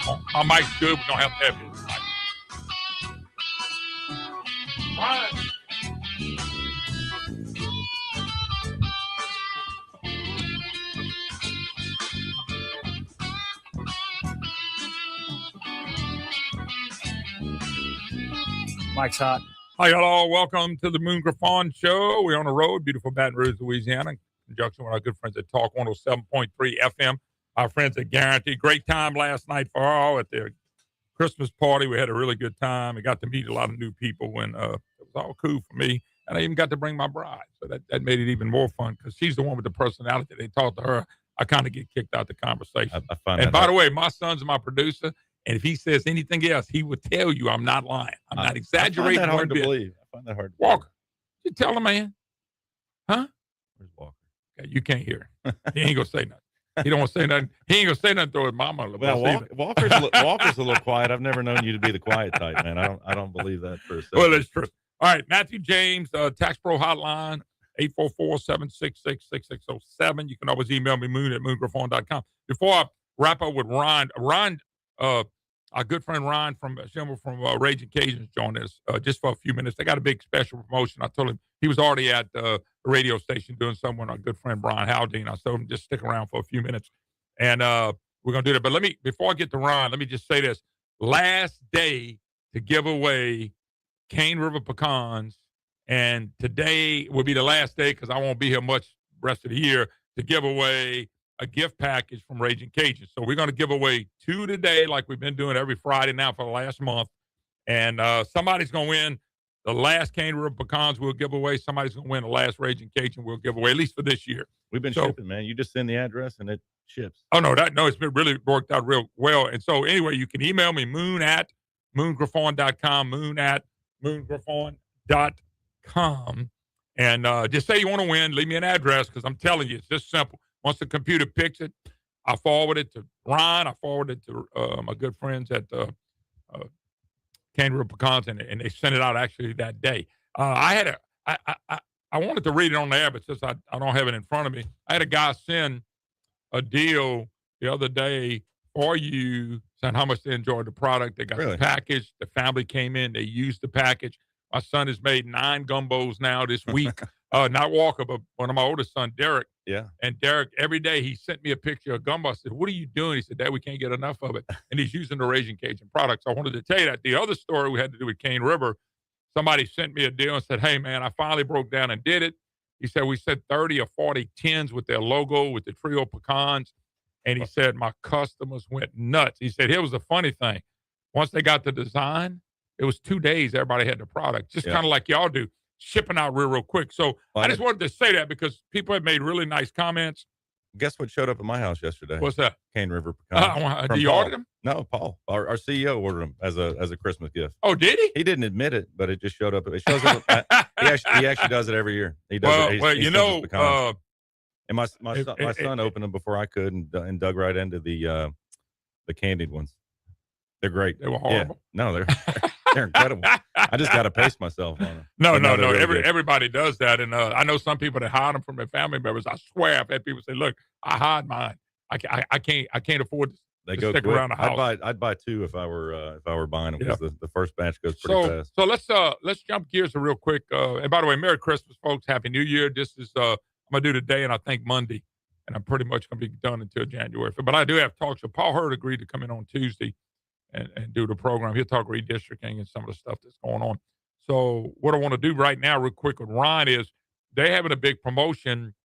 Ron. My mic's good. We don't have to have his mic. Ron. Mike's hot. Hi, hello. Welcome to the Moon Griffon Show. We're on the road, beautiful Baton Rouge, Louisiana, in conjunction with our good friends at Talk 107.3 FM. Our friends at Guarantee. Great time last night for all at their Christmas party. We had a really good time. We got to meet a lot of new people, and it was all cool for me. And I even got to bring my bride. So that made it even more fun because she's the one with the personality. They talked to her. I kind of get kicked out the conversation. And by the way, my son's my producer. And if he says anything else, he would tell you I'm not lying. I'm not exaggerating. I find that hard to believe. I find that hard to Walker, believe. you tell the man. Huh? Where's Walker? Okay, you can't hear him. He ain't going to say nothing. He don't want to say nothing. He ain't going to say nothing to his mama. Well, Walker's a little quiet. I've never known you to be the quiet type, man. I don't believe that for a second. Well, it's true. All right, Matthew James, Tax Pro Hotline, 844-766-6607. You can always email me, moon@moongriffon.com. Before I wrap up with Ron, our good friend Ron from Raging Cajuns joined us just for a few minutes. They got a big special promotion. I told him he was already at the radio station doing something with our good friend Brian Haldane. I told him just stick around for a few minutes, and we're going to do that. But before I get to Ron, let me just say this. Last day to give away Cane River pecans, and today will be the last day because I won't be here much rest of the year to give away a gift package from Raging Cajuns. So we're going to give away 2 today like we've been doing every Friday now for the last month. And somebody's going to win the last Cane River pecans we'll give away. Somebody's going to win the last Raging Cajun we'll give away, at least for this year. We've been shipping, man. You just send the address and it ships. Oh, no, it's been really worked out real well. And so anyway, you can email me, moon@moongriffon.com, moon@moongriffon.com. And just say you want to win. Leave me an address because I'm telling you, it's just simple. Once the computer picks it, I forward it to Ron. I forward it to my good friends at Cane River Pecans, and they sent it out actually that day. I wanted to read it on the air, but since I don't have it in front of me, I had a guy send a deal the other day for you, saying how much they enjoyed the product. They got the package. The family came in. They used the package. My son has made 9 gumbos now this week. Not Walker, but one of my oldest son, Derek. Yeah. And Derek, every day he sent me a picture of gumbo. I said, what are you doing? He said, Dad, we can't get enough of it. And he's using the Raging Cajun products. I wanted to tell you that. The other story we had to do with Cane River, somebody sent me a deal and said, hey, man, I finally broke down and did it. He said, we said 30 or 40 tins with their logo, with the trio pecans. And he said, my customers went nuts. He said, here was the funny thing. Once they got the design, it was 2 days everybody had the product, just kind of like y'all do, shipping out real quick. So I just wanted to say that because people have made really nice comments. Guess what showed up at my house yesterday? What's that? Cane River pecans. Did you order them? No, Paul. Our CEO ordered them as a Christmas gift. Oh, did he? He didn't admit it, but it just showed up. It shows up. He actually does it every year. He does it. And my son opened them before I could and dug right into the candied ones. They're great. They were horrible. Yeah. No, they're incredible. I just got to pace myself on them. No. Really everybody does that. And I know some people that hide them from their family members. I swear I've had people say, look, I hide mine. I can't afford to stick around the house. I'd buy 2 if I were buying them because the first batch goes pretty fast. So let's jump gears real quick. And by the way, Merry Christmas, folks. Happy New Year. This is I'm gonna do today and I think Monday. And I'm pretty much gonna be done until January. But I do have talks. So Paul Hurd agreed to come in on Tuesday and do the program. He'll talk redistricting and some of the stuff that's going on. So what I want to do right now real quick with Ron is they're having a big promotion,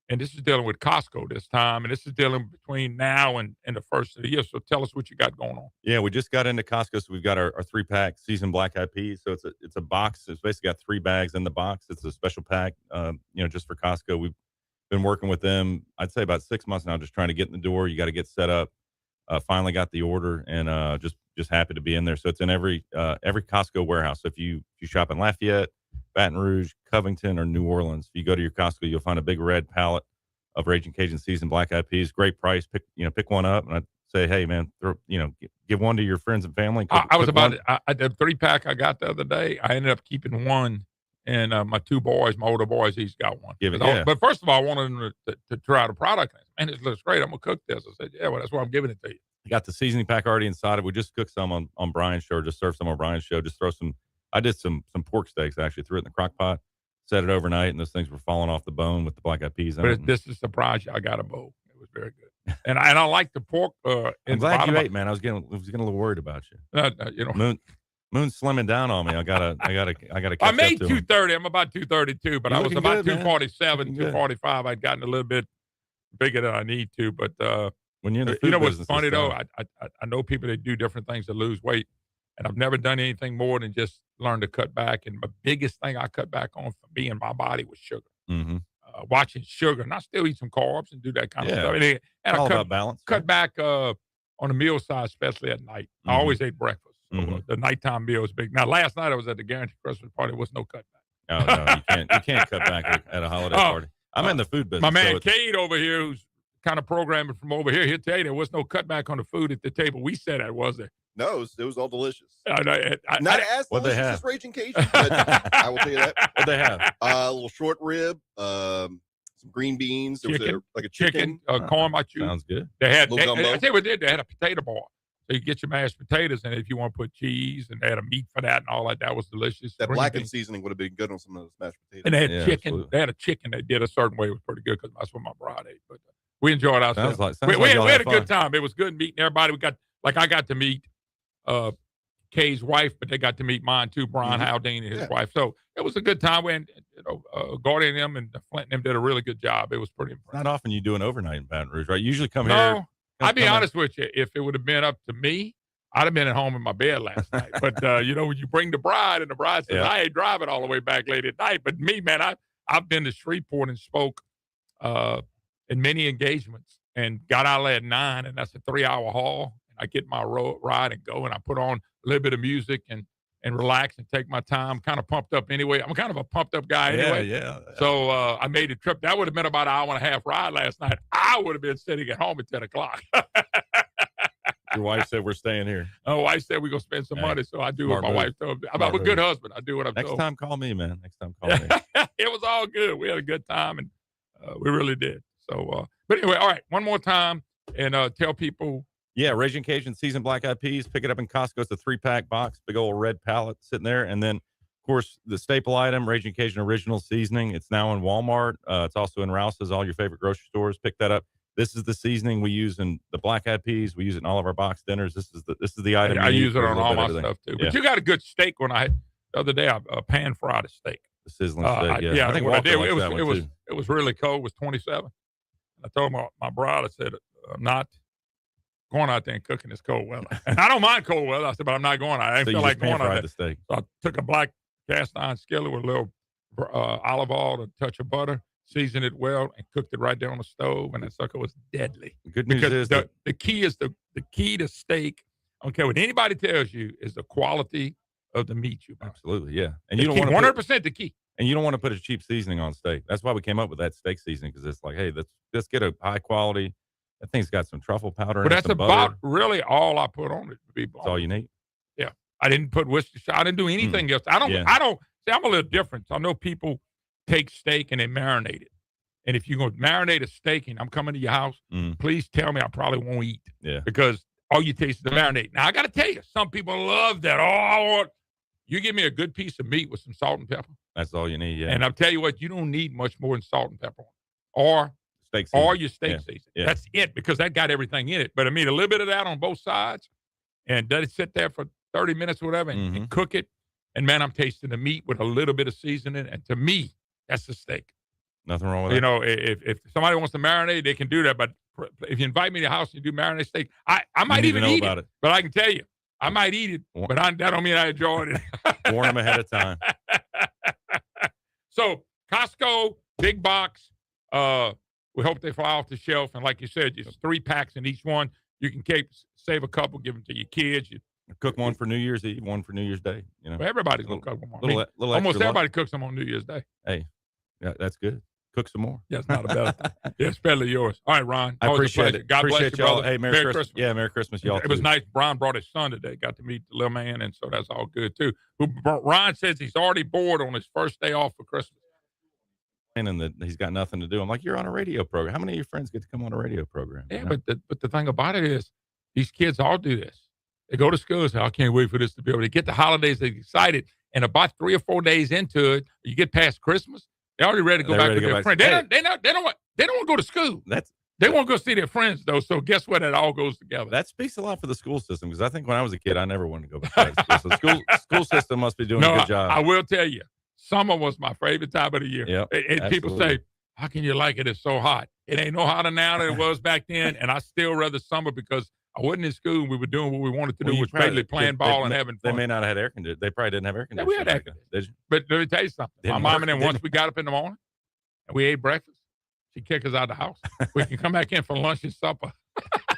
and this is dealing with Costco this time, and this is dealing between now and the first of the year. So tell us what you got going on. Yeah, we just got into Costco, so we've got our 3-pack seasoned black eyed peas. So it's a box. It's basically got 3 bags in the box. It's a special pack, just for Costco. We've been working with them, I'd say about 6 months now, just trying to get in the door. You got to get set up. Finally got the order, and just happy to be in there. So it's in every Costco warehouse. So if you shop in Lafayette, Baton Rouge, Covington, or New Orleans, if you go to your Costco, you'll find a big red pallet of Raging Cajun seasoned black eyed peas. Great price. Pick one up, and I'd say, hey man, give one to your friends and family. I the 3-pack I got the other day. I ended up keeping one, and my 2 boys, my older boys, each got one. But first of all, I wanted them to try the product. Man, it looks great. I'm gonna cook this. I said, yeah, well, that's why I'm giving it to you. I got the seasoning pack already inside of it. We just cooked some on Brian's show, or just served some on Brian's show. Just throw some. I did some pork steaks actually. Threw it in the crock pot, set it overnight, and those things were falling off the bone with the black eyed peas. But this is a surprise. I got a bowl. It was very good, and I like the pork. I'm glad you ate, man. I was getting a little worried about you. You know, Moon's slimming down on me. I gotta. Catch I made up to 230. I'm about 232, but You're I was looking about good, man. 247, Looking good. 245. I'd gotten a little bit bigger than I need to, but when you're in the food you know what's business, funny it's though? tough. I know people that do different things to lose weight, and I've never done anything more than just learn to cut back. And the biggest thing I cut back on for me and my body was sugar. Mm-hmm. Watching sugar, and I still eat some carbs and do that kind of Yeah. stuff. And It's all I about balance. cut right? back on the meal size, especially at night. I Mhm. always ate breakfast. So, Mhm. the nighttime meal was big. Now, last night I was at the Guaranteed Christmas party. There was no cutback. Oh no, you can't cut back at a holiday party. I'm in the food business. My man so it's- Cade over here, who's kind of programming from over here, he'll tell you there was no cutback on the food at the table we sat at, was there? No, it was all delicious. Not Not as What'd they delicious have? as Raging Cajun, but I will tell you that. What'd they have? A little short rib, some green beans. There was Chicken. like a chicken, chicken. corn machu. Sounds good. They had, Little gumbo. I tell you what they did, they had a potato bar. So you get your mashed potatoes, and if you want to put cheese, and they had a meat for that and all that was delicious. That Green blackened beans. seasoning would have been good on some of those mashed potatoes. And they had Yeah, chicken. absolutely. They had a chicken they did a certain way. It was pretty good because that's what my bride ate. But we enjoyed ourselves. Sounds we like y'all had a had good fun. time. It was good meeting everybody. I got to meet Kay's wife, but they got to meet mine too, Brian Mhm. Haldane and his Yeah. wife. So it was a good time. When Gordy and them and Flint and them did a really good job. It was pretty It's impressive. not often you do an overnight in Baton Rouge, right? You usually come here. No, I'd be come in- honest with you. If it would have been up to me, I'd have been at home in my bed last night. But when you bring the bride, and the bride says, Yeah. "I ain't driving all the way back late at night." But me, man, I've been to Shreveport and spoke in many engagements, and got out at 9, and that's a 3-hour haul. And I get my ride and go, and I put on a little bit of music and relax and take my time. Kind of pumped up anyway. I'm kind of a pumped up guy anyway. Yeah. So I made a trip. That would have been about an hour and a half ride last night. I would have been sitting at home at 10 o'clock. Your wife said we're staying here. My wife said we're going to spend some Hey, money, so I do what smart my move. wife told me. I'm Smart a good move. husband. I do what I'm Next told. time, call me, man. Next time, call me. It was all good. We had a good time, and we really did. So, but anyway, all right, one more time, and tell people. Yeah, Raging Cajun seasoned black eyed peas. Pick it up in Costco. It's a 3-pack box, big old red pallet sitting there. And then, of course, the staple item, Raging Cajun Original Seasoning. It's now in Walmart. It's also in Rouse's, all your favorite grocery stores. Pick that up. This is the seasoning we use in the black eyed peas. We use it in all of our box dinners. This is the item. I you need use it for a on little all bit my of everything. stuff too. Yeah. But you got a good steak. When the other day, I pan fried a steak. The sizzling steak. Yeah, I think what I Walter did, likes it was that one it was too. it was really cold. It was 27. I told my bride, I said, I'm not going out there and cooking this cold weather. And I don't mind cold weather. I said, but I'm not going out. I didn't So you feel like just pan going out fried there. the steak. So I took a black cast iron skillet with a little olive oil, a touch of butter, seasoned it well, and cooked it right there on the stove. And that sucker was deadly. The good news Because is the key is the key to steak. I don't care what anybody tells you, is the quality of the meat you buy. absolutely, yeah. And The you don't key, want to 100% the key. And you don't want to put a cheap seasoning on steak. That's why we came up with that steak seasoning, because it's like, hey, let's get a high quality. That thing's got some truffle powder in But it, that's some butter. about really all I put on it. To be That's all you need. Yeah, I didn't put Worcestershire. I didn't do anything else. I don't. See, I'm a little different. I know people take steak and they marinate it. And if you're going to marinate a steak and I'm coming to your house, please tell me I probably won't eat. Yeah. Because all you taste is the marinade. Now I got to tell you, some people love that. Oh, you give me a good piece of meat with some salt and pepper. That's all you need. Yeah. And I'll tell you what, you don't need much more than salt and pepper on it. Steak Or seasoning. your steak Yeah. season. Yeah. That's it, because that got everything in it. But I mean, a little bit of that on both sides, and let it sit there for 30 minutes or whatever, and cook it. And man, I'm tasting the meat with a little bit of seasoning. And to me, that's a steak. Nothing wrong with You that. know, if somebody wants to marinate, they can do that. But if you invite me to the house and you do marinate steak, I might need even to know eat about it. it. But I can tell you, I might eat it. But that don't mean I enjoyed it. Warn them ahead of time. So Costco, big box. We hope they fly off the shelf. And like you said, just 3 packs in each one. You can save a couple, give them to your kids. Cook one for New Year's Eve, one for New Year's Day. You know, Everybody's going to cook them. little Almost extra everybody cooks them on New Year's Day. Hey, yeah, that's good. Cook some more. Yeah, it's not a bad thing. Yeah, it's better yours. All right, Ron. I Always a appreciate pleasure. it. God Appreciate bless you, y'all. brother. Hey, Merry Christmas. Yeah, Merry Christmas, y'all. It was too. nice. Brian brought his son today. Got to meet the little man, and so that's all good, too. Ron says he's already bored on his first day off for Christmas. And that he's got nothing to do. I'm like, you're on a radio program. How many of your friends get to come on a radio program? Yeah, you know? but the thing about it is, These kids all do this. They go to school and say, I can't wait for this to be over. They get the holidays, they're excited. And about 3 or 4 days into it, you get past Christmas, they're already ready to go back with their friends. They don't want to go to school. They want to go see their friends, though. So guess what? It all goes together. That speaks a lot for the school system, because I think when I was a kid, I never wanted to go back to school. So school system must be doing a good job. I will tell you, summer was my favorite time of the year. Yep, and people say, how can you like it? It's so hot. It ain't no hotter now than it was back then. And I still rather summer because I wasn't in school and we were doing what we wanted to do, which basically playing ball and having fun. They may not have had air conditioning. They probably didn't have air conditioning. Yeah, we had air conditioning. But let me tell you something. My mom and then, once we got up in the morning and we ate breakfast, she'd kick us out of the house. We can come back in for lunch and supper.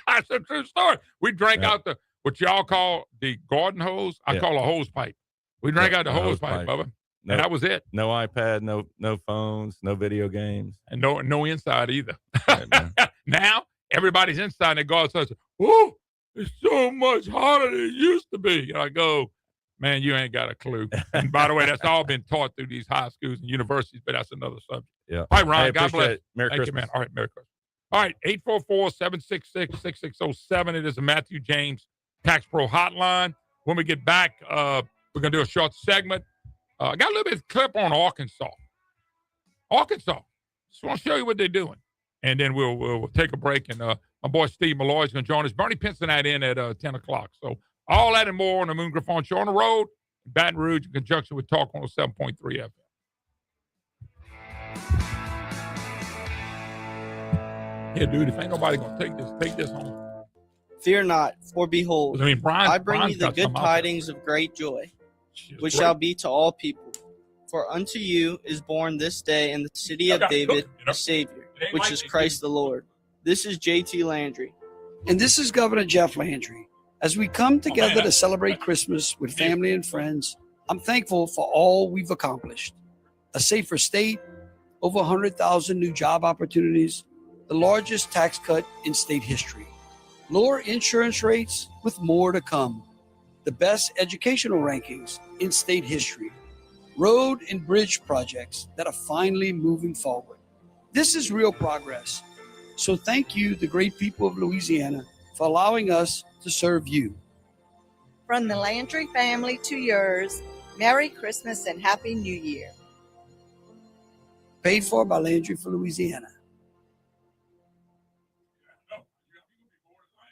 That's a true story. We drank out what y'all call the garden hose. I call a hose pipe. We drank out the hose pipe, Bubba. No, and that was it. No iPad, no phones, no video games. And no inside either. Right, now, everybody's inside and they go outside and say, whoo, it's so much hotter than it used to be. And I go, man, you ain't got a clue. And by the way, that's all been taught through these high schools and universities, but that's another subject. Yeah. All right, Ron, God bless. Merry Christmas. You, man. All right, Merry Christmas. All right, 844-766-6607. It is a Matthew James Tax Pro hotline. When we get back, we're going to do a short segment. I got a little bit of clip on Arkansas. Just want to show you what they're doing. And then we'll take a break. And my boy Steve Malloy is going to join us. Bernie Pinson in at 10 o'clock. So all that and more on the Moon Griffon Show on the road, in Baton Rouge, in conjunction with Talk 107.3 FM. Yeah, dude, if ain't nobody going to take this home. Fear not, for behold, I bring you the good tidings of great joy, which shall be to all people. For unto you is born this day in the city of David a Savior, which is Christ the Lord. This is J.T. Landry. And this is Governor Jeff Landry. As we come together to celebrate Christmas with family and friends, I'm thankful for all we've accomplished. A safer state, over 100,000 new job opportunities, the largest tax cut in state history, lower insurance rates with more to come, the best educational rankings in state history, road and bridge projects that are finally moving forward. This is real progress. So thank you, the great people of Louisiana, for allowing us to serve you. From the Landry family to yours, Merry Christmas and Happy New Year. Paid for by Landry for Louisiana.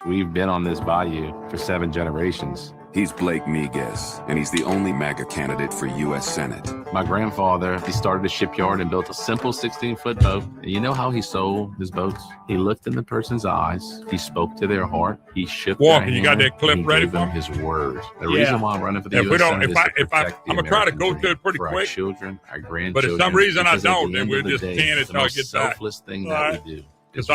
We've been on this bayou for 7 generations. He's Blake Miguez, and he's the only MAGA candidate for U.S. Senate. My grandfather, he started a shipyard and built a simple 16-foot boat. And you know how he sold his boats? He looked in the person's eyes. He spoke to their heart. He shook their hand. You got that clip ready for them his word. The reason why I'm running for the U.S. Senate is to protect I'm going to try to go to it pretty for quick. Our children, our grandchildren. But if some reason I don't, then we'll just can it until I get back. The most selfless thing that we do. If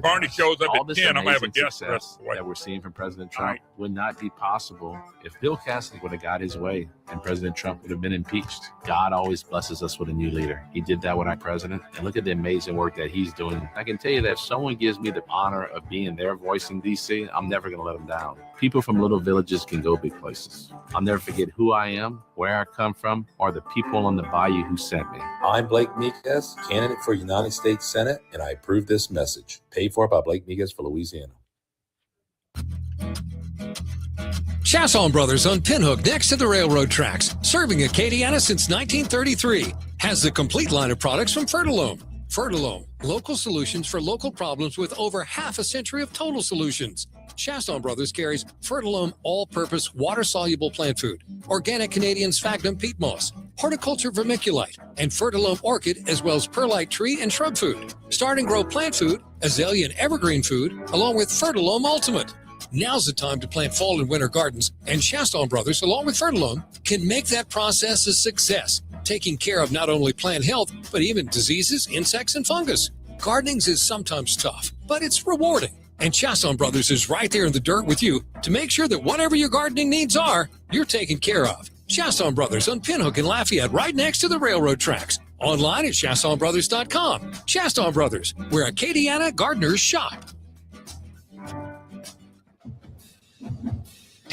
Barney shows up at 10, I'm going to have a guest that we're seeing from President Trump would not be possible if Bill Cassidy would have got his way and President Trump would have been impeached. God always blesses us with a new leader. He did that with our president. And look at the amazing work that he's doing. I can tell you that if someone gives me the honor of being their voice in D.C., I'm never going to let them down. People from little villages can go big places. I'll never forget who I am, where I come from, or the people on the bayou who sent me. I'm Blake Miguez, candidate for United States Senate, and I approve this message. Paid for by Blake Miguez for Louisiana. Chasson Brothers on Pinhook next to the railroad tracks, serving Acadiana since 1933, has the complete line of products from Fertilome. Fertilome, local solutions for local problems with over half a century of total solutions. Chasson Brothers carries Fertilome all-purpose water-soluble plant food, organic Canadian sphagnum peat moss, horticulture vermiculite, and Fertilome orchid, as well as perlite tree and shrub food. Start and grow plant food, azalea and evergreen food, along with Fertilome Ultimate. Now's the time to plant fall and winter gardens, and Chasson Brothers, along with Fertilome, can make that process a success, taking care of not only plant health, but even diseases, insects, and fungus. Gardening is sometimes tough, but it's rewarding. And Chasson Brothers is right there in the dirt with you to make sure that whatever your gardening needs are, you're taken care of. Chasson Brothers on Pinhook and Lafayette, right next to the railroad tracks. Online at chassonbrothers.com. Chasson Brothers, where Acadiana gardeners shop.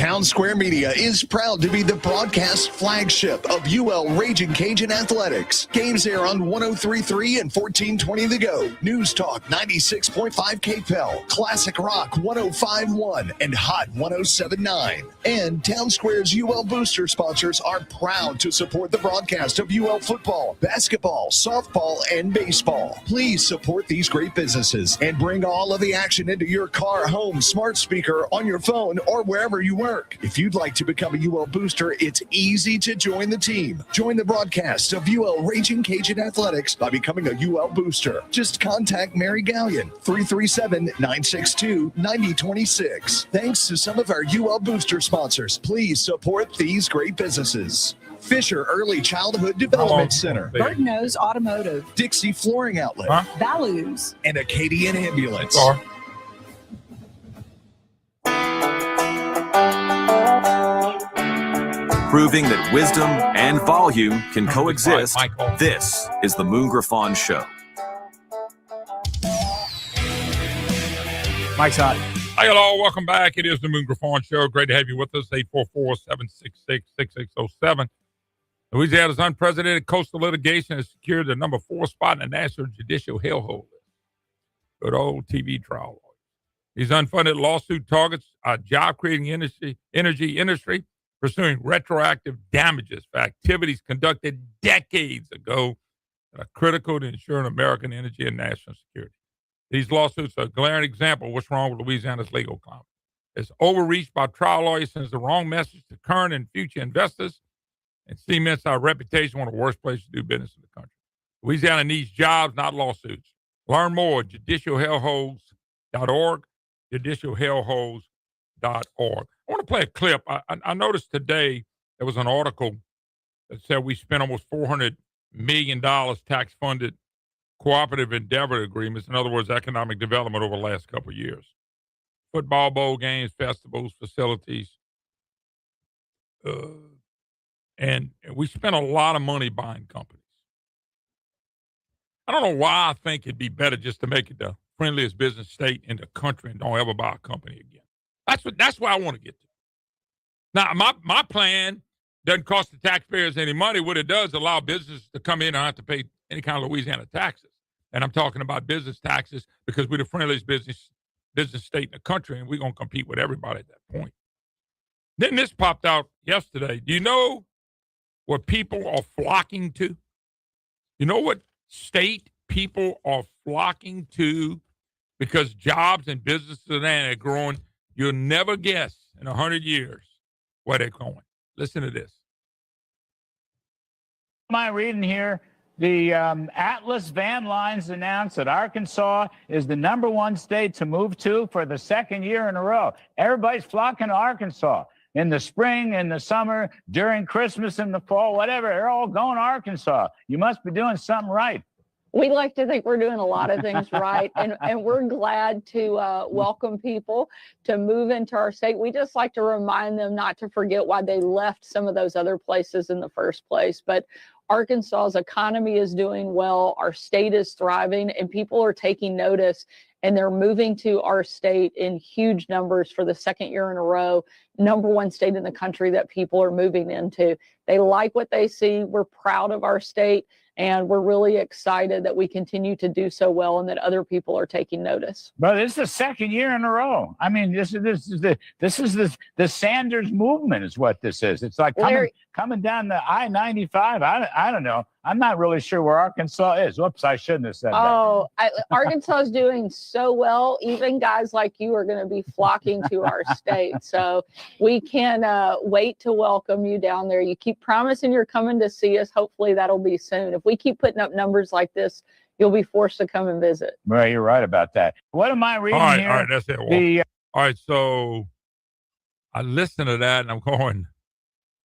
Town Square Media is proud to be the broadcast flagship of UL Raging Cajun Athletics. Games air on 103.3 and 1420 The Go, News Talk 96.5 KPEL, Classic Rock 105.1, and Hot 107.9. And Town Square's UL Booster sponsors are proud to support the broadcast of UL football, basketball, softball, and baseball. Please support these great businesses and bring all of the action into your car, home, smart speaker, on your phone, or wherever you work. If you'd like to become a UL Booster, it's easy to join the team. Join the broadcast of UL Raging Cajun Athletics by becoming a UL Booster. Just contact Mary Gallion, 337-962-9026. Thanks to some of our UL Booster sponsors, please support these great businesses. Fisher Early Childhood Development Center, Burton-Nose Automotive, Dixie Flooring Outlet, Values, and Acadian Ambulance. Proving that wisdom and volume can coexist, this is the Moon Griffon Show. Mike's hot. Hi, hello. Welcome back. It is the Moon Griffon Show. Great to have you with us. 844-766-6607. Louisiana's unprecedented coastal litigation has secured the number 4 spot in the national judicial hellhole list. Good old TV trial. These unfunded lawsuit targets our job-creating energy industry, pursuing retroactive damages for activities conducted decades ago that are critical to ensuring American energy and national security. These lawsuits are a glaring example of what's wrong with Louisiana's legal climate. It's overreach by trial lawyers, sends the wrong message to current and future investors, and cements our reputation one of the worst places to do business in the country. Louisiana needs jobs, not lawsuits. Learn more at judicialhellholes.org, judicialhellholes.org. I want to play a clip. I noticed today there was an article that said we spent almost $400 million tax-funded cooperative endeavor agreements, in other words, economic development over the last couple of years. Football bowl games, festivals, facilities. And we spent a lot of money buying companies. I don't know why I think it'd be better just to make it the friendliest business state in the country and don't ever buy a company again. That's where I want to get to. Now, my plan doesn't cost the taxpayers any money. What it does allow businesses to come in and not have to pay any kind of Louisiana taxes. And I'm talking about business taxes because we're the friendliest business state in the country, and we're going to compete with everybody at that point. Then this popped out yesterday. Do you know what people are flocking to? You know what state people are flocking to because jobs and businesses are growing? You'll never guess in 100 years where they're going. Listen to this. Am I reading here? The Atlas Van Lines announced that Arkansas is the #1 state to move to for the second year in a row. Everybody's flocking to Arkansas. In the spring, in the summer, during Christmas, in the fall, whatever, they're all going to Arkansas. You must be doing something right. We like to think we're doing a lot of things right, and we're glad to welcome people to move into our state. We just like to remind them not to forget why they left some of those other places in the first place. But Arkansas's economy is doing well, our state is thriving, and people are taking notice, and they're moving to our state in huge numbers for the second year in a row. #1 state in the country that people are moving into. They like what they see. We're proud of our state. And we're really excited that we continue to do so well and that other people are taking notice. But this is the second year in a row. I mean, this is the Sanders movement is what this is. It's like coming down the I-95. I don't know. I'm not really sure where Arkansas is. Whoops, I shouldn't have said that. Arkansas is doing so well. Even guys like you are going to be flocking to our state. So we can wait to welcome you down there. You keep promising you're coming to see us. Hopefully that'll be soon. If we keep putting up numbers like this, you'll be forced to come and visit. Well, you're right about that. What am I reading here? All right, that's it. All right, so I listened to that and I'm going,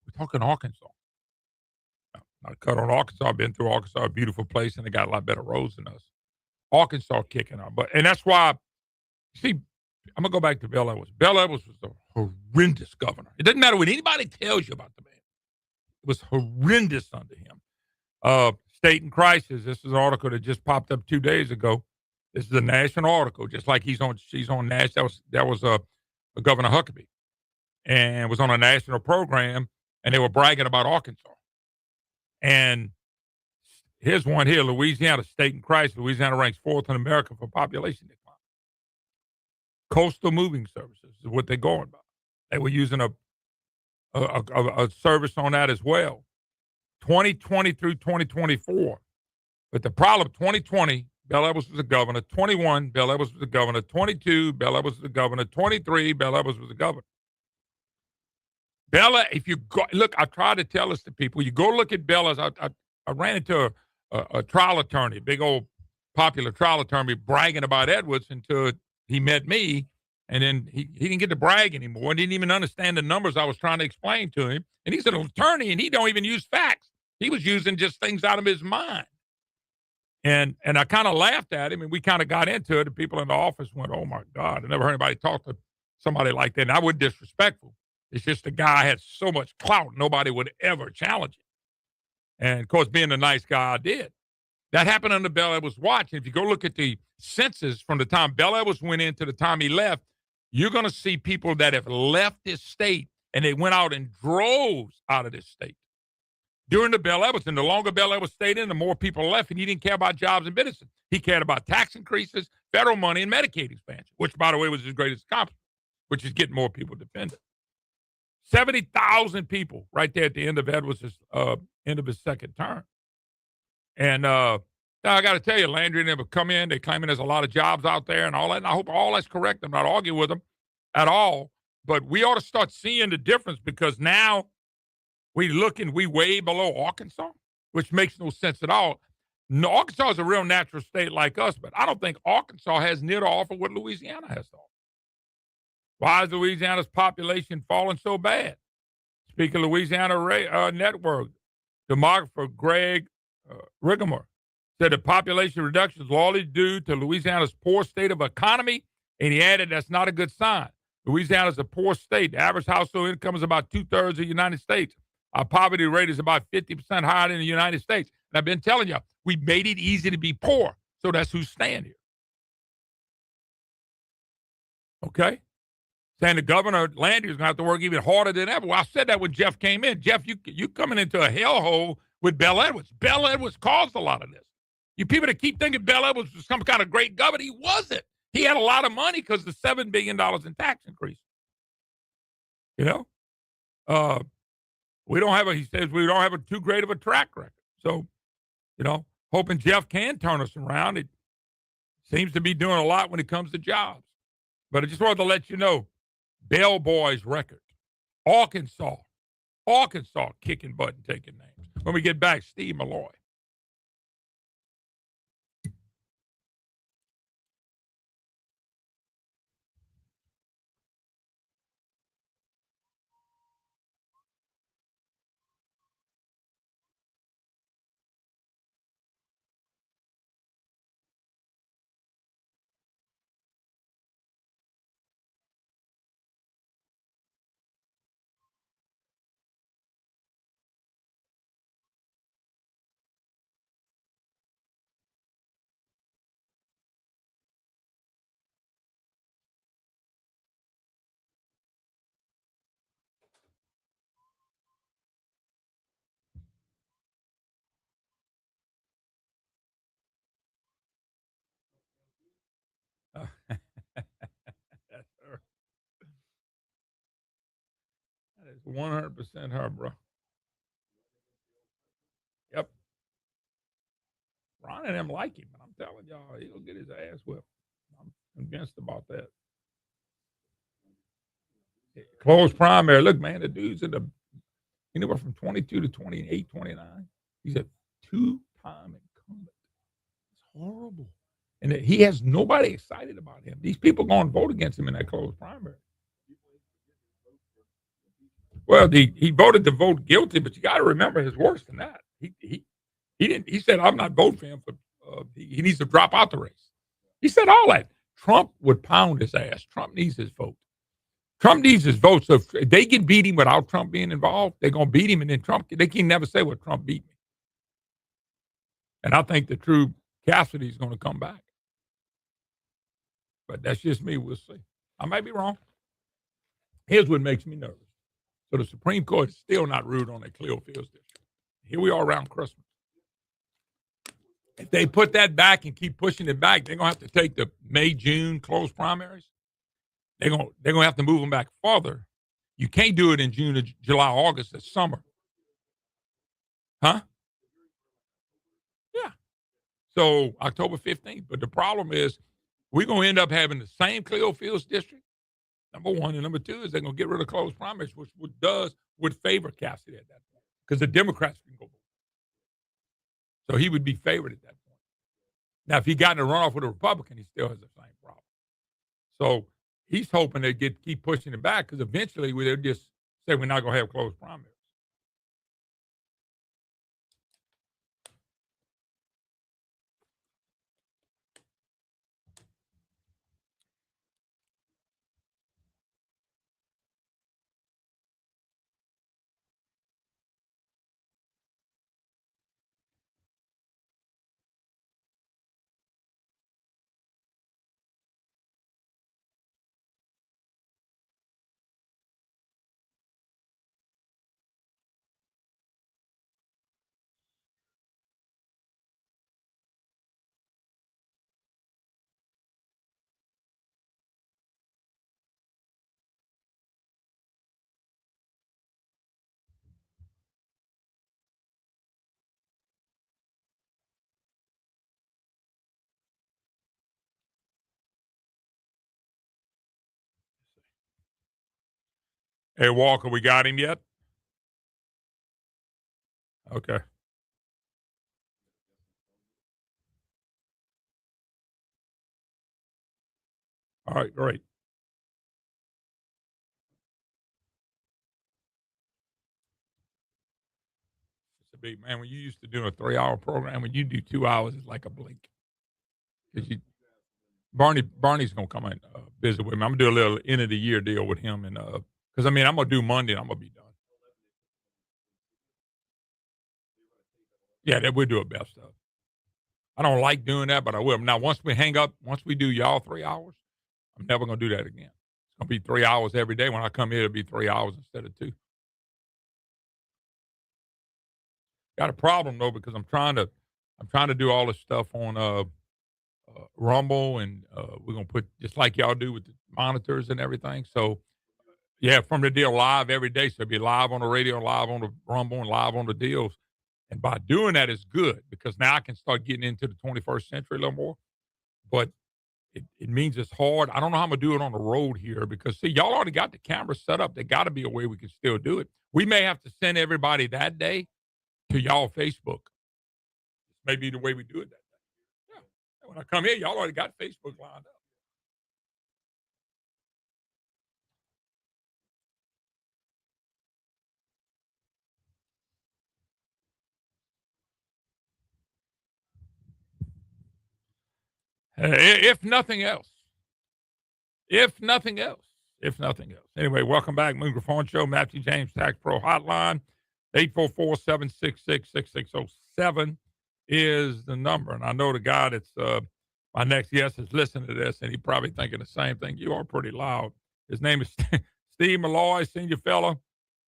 we're talking Arkansas. I cut on Arkansas. I've been through Arkansas, a beautiful place, and they got a lot better roads than us. Arkansas kicking up. And that's why, see, I'm going to go back to Bill Edwards. Bill Edwards was a horrendous governor. It doesn't matter what anybody tells you about the man. It was horrendous under him. State in crisis. This is an article that just popped up 2 days ago. This is a national article, just like she's on Nash. That was Governor Huckabee. and was on a national program, and they were bragging about Arkansas. And here's one here, Louisiana, state in Christ. Louisiana ranks 4th in America for population decline. Coastal moving services is what they're going by. They were using a service on that as well. 2020 through 2024. But the problem, 2020, Bell Edwards was the governor. 21, Bell Edwards was the governor. 22, Bell Edwards was the governor. 23, Bell Edwards was the governor. Bella, if you go, look, I try to tell this to people. You go look at Bella's. I ran into a trial attorney, big old popular trial attorney, bragging about Edwards until he met me. And then he didn't get to brag anymore. Didn't even understand the numbers I was trying to explain to him. And he's an attorney, and he don't even use facts. He was using just things out of his mind. And I kind of laughed at him, and we kind of got into it. The people in the office went, "Oh my God, I never heard anybody talk to somebody like that." And I wasn't disrespectful. It's just the guy had so much clout, nobody would ever challenge him. And of course, being the nice guy, I did. That happened under Bell Edwards' watch. And if you go look at the census from the time Bell Edwards went in to the time he left, you're going to see people that have left this state, and they went out in droves out of this state. During the Bell Edwards, and the longer Bell Edwards stayed in, the more people left, and he didn't care about jobs and businesses. He cared about tax increases, federal money, and Medicaid expansion, which, by the way, was his greatest accomplishment, which is getting more people dependent. 70,000 people right there at the end of Edwards' end of his second term. And now I got to tell you, Landry and them have come in. They're claiming there's a lot of jobs out there and all that. And I hope all that's correct. I'm not arguing with them at all. But we ought to start seeing the difference, because now we way below Arkansas, which makes no sense at all. No, Arkansas is a real natural state like us, but I don't think Arkansas has near to offer what Louisiana has to offer. Why is Louisiana's population falling so bad? Speaking of Louisiana Network, demographer Greg Rigamer said the population reduction is largely due to Louisiana's poor state of economy, and he added that's not a good sign. Louisiana is a poor state. The average household income is about 2/3 of the United States. Our poverty rate is about 50% higher than the United States. And I've been telling you, we made it easy to be poor, so that's who's staying here. Okay? Saying the governor, Landry, is going to have to work even harder than ever. Well, I said that when Jeff came in. Jeff, you coming into a hellhole with Bell Edwards. Bell Edwards caused a lot of this. You people that keep thinking Bell Edwards was some kind of great governor, he wasn't. He had a lot of money because of the $7 billion in tax increase. You know? He says we don't have a too great of a track record. So, hoping Jeff can turn us around. It seems to be doing a lot when it comes to jobs. But I just wanted to let you know, Bell Boys record. Arkansas kicking butt and taking names. When we get back, Steve Malloy. That's her. That is 100% her, bro. Yep. Ron and them like him, but I'm telling y'all, he'll get his ass whipped. I'm convinced about that. Closed primary. Look, man, the dude's anywhere from 22 to 28, 29. He's a two-time incumbent. It's horrible. And he has nobody excited about him. These people going to vote against him in that closed primary. Well, he voted to vote guilty, but you got to remember, it's worse than that. He didn't. He said, "I'm not voting for him. He needs to drop out the race." He said all that. Trump would pound his ass. Trump needs his vote. Trump needs his vote. So if they can beat him without Trump being involved, they're going to beat him, and then they can never say, "Well, Trump beat me." And I think the true Cassidy is going to come back. But that's just me. We'll see. I might be wrong. Here's what makes me nervous. So the Supreme Court is still not ruled on the Clear Fields district. Here we are around Christmas. If they put that back and keep pushing it back, they're gonna have to take the May, June closed primaries. They're gonna have to move them back farther. You can't do it in June, July, August. It's summer, huh? Yeah. So October 15th. But the problem is, we're gonna end up having the same Clear Fields district. Number one, and number two is they're gonna get rid of closed primaries, which would favor Cassidy at that point because the Democrats can go. So he would be favored at that point. Now, if he got in a runoff with a Republican, he still has the same problem. So he's hoping they keep pushing it back because eventually they'll just say we're not going to have closed primaries. Hey, Walker, we got him yet? Okay. All right, great. It's a big man. When you used to do a 3-hour program, when you do 2 hours, it's like a blink. Because Barney's gonna come and visit with me. I'm gonna do a little end of the year deal with him, and because I'm gonna do Monday, and I'm gonna be done. Yeah, that we'll do it best of. I don't like doing that, but I will. Now, once we do y'all 3 hours, I'm never going to do that again. It's going to be 3 hours every day. When I come here, it'll be 3 hours instead of 2. Got a problem though because I'm trying to do all this stuff on Rumble, and we're gonna put just like y'all do with the monitors and everything. So yeah, from the deal live every day. So it'll be live on the radio, live on the Rumble, and live on the deals. And by doing that, it's good because now I can start getting into the 21st century a little more. But it means it's hard. I don't know how I'm gonna do it on the road here because see, y'all already got the camera set up. There got to be a way we can still do it. We may have to send everybody that day to y'all Facebook. Maybe the way we do it that day. Yeah. When I come here, y'all already got Facebook lined up. If nothing else. Anyway, welcome back. Moon Griffon Show, Matthew James Tax Pro Hotline. 844-766-6607 is the number. And I know the guy that's my next guest is listening to this, and he's probably thinking the same thing. You are pretty loud. His name is Steve Malloy, senior fellow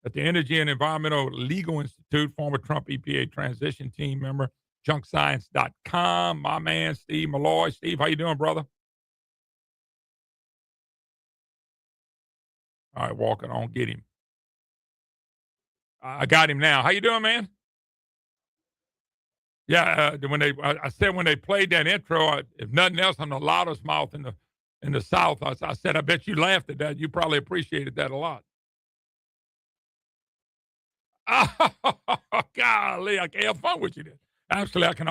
at the Energy and Environmental Legal Institute, former Trump EPA transition team member, junkscience.com. My man, Steve Malloy. Steve, how you doing, brother? All right, walking on, get him. I got him now. How you doing, man? Yeah, I said when they played that intro, if nothing else, I'm the loudest mouth in the South. I said, I bet you laughed at that. You probably appreciated that a lot. Golly, I can have fun with you then. Actually, I can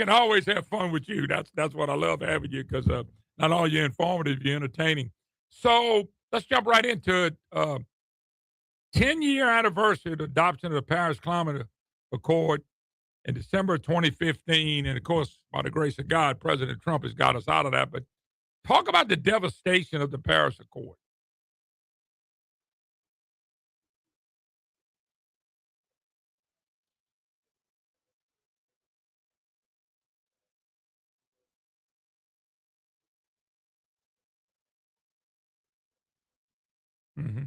always have fun with you. That's what I love having you because not only you're informative, you're entertaining. So let's jump right into it. 10-year anniversary of the adoption of the Paris Climate Accord in December 2015. And of course, by the grace of God, President Trump has got us out of that. But talk about the devastation of the Paris Accord. Mm-hmm.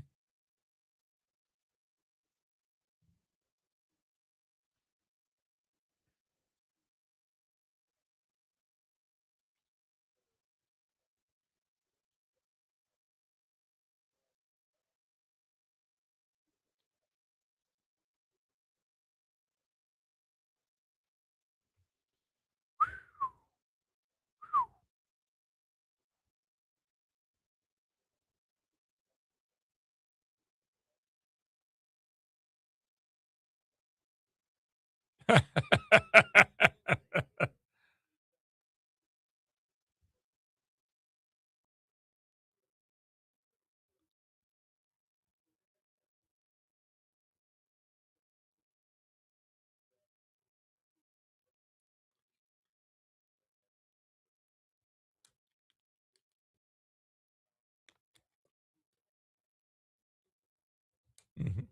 Mm-hmm.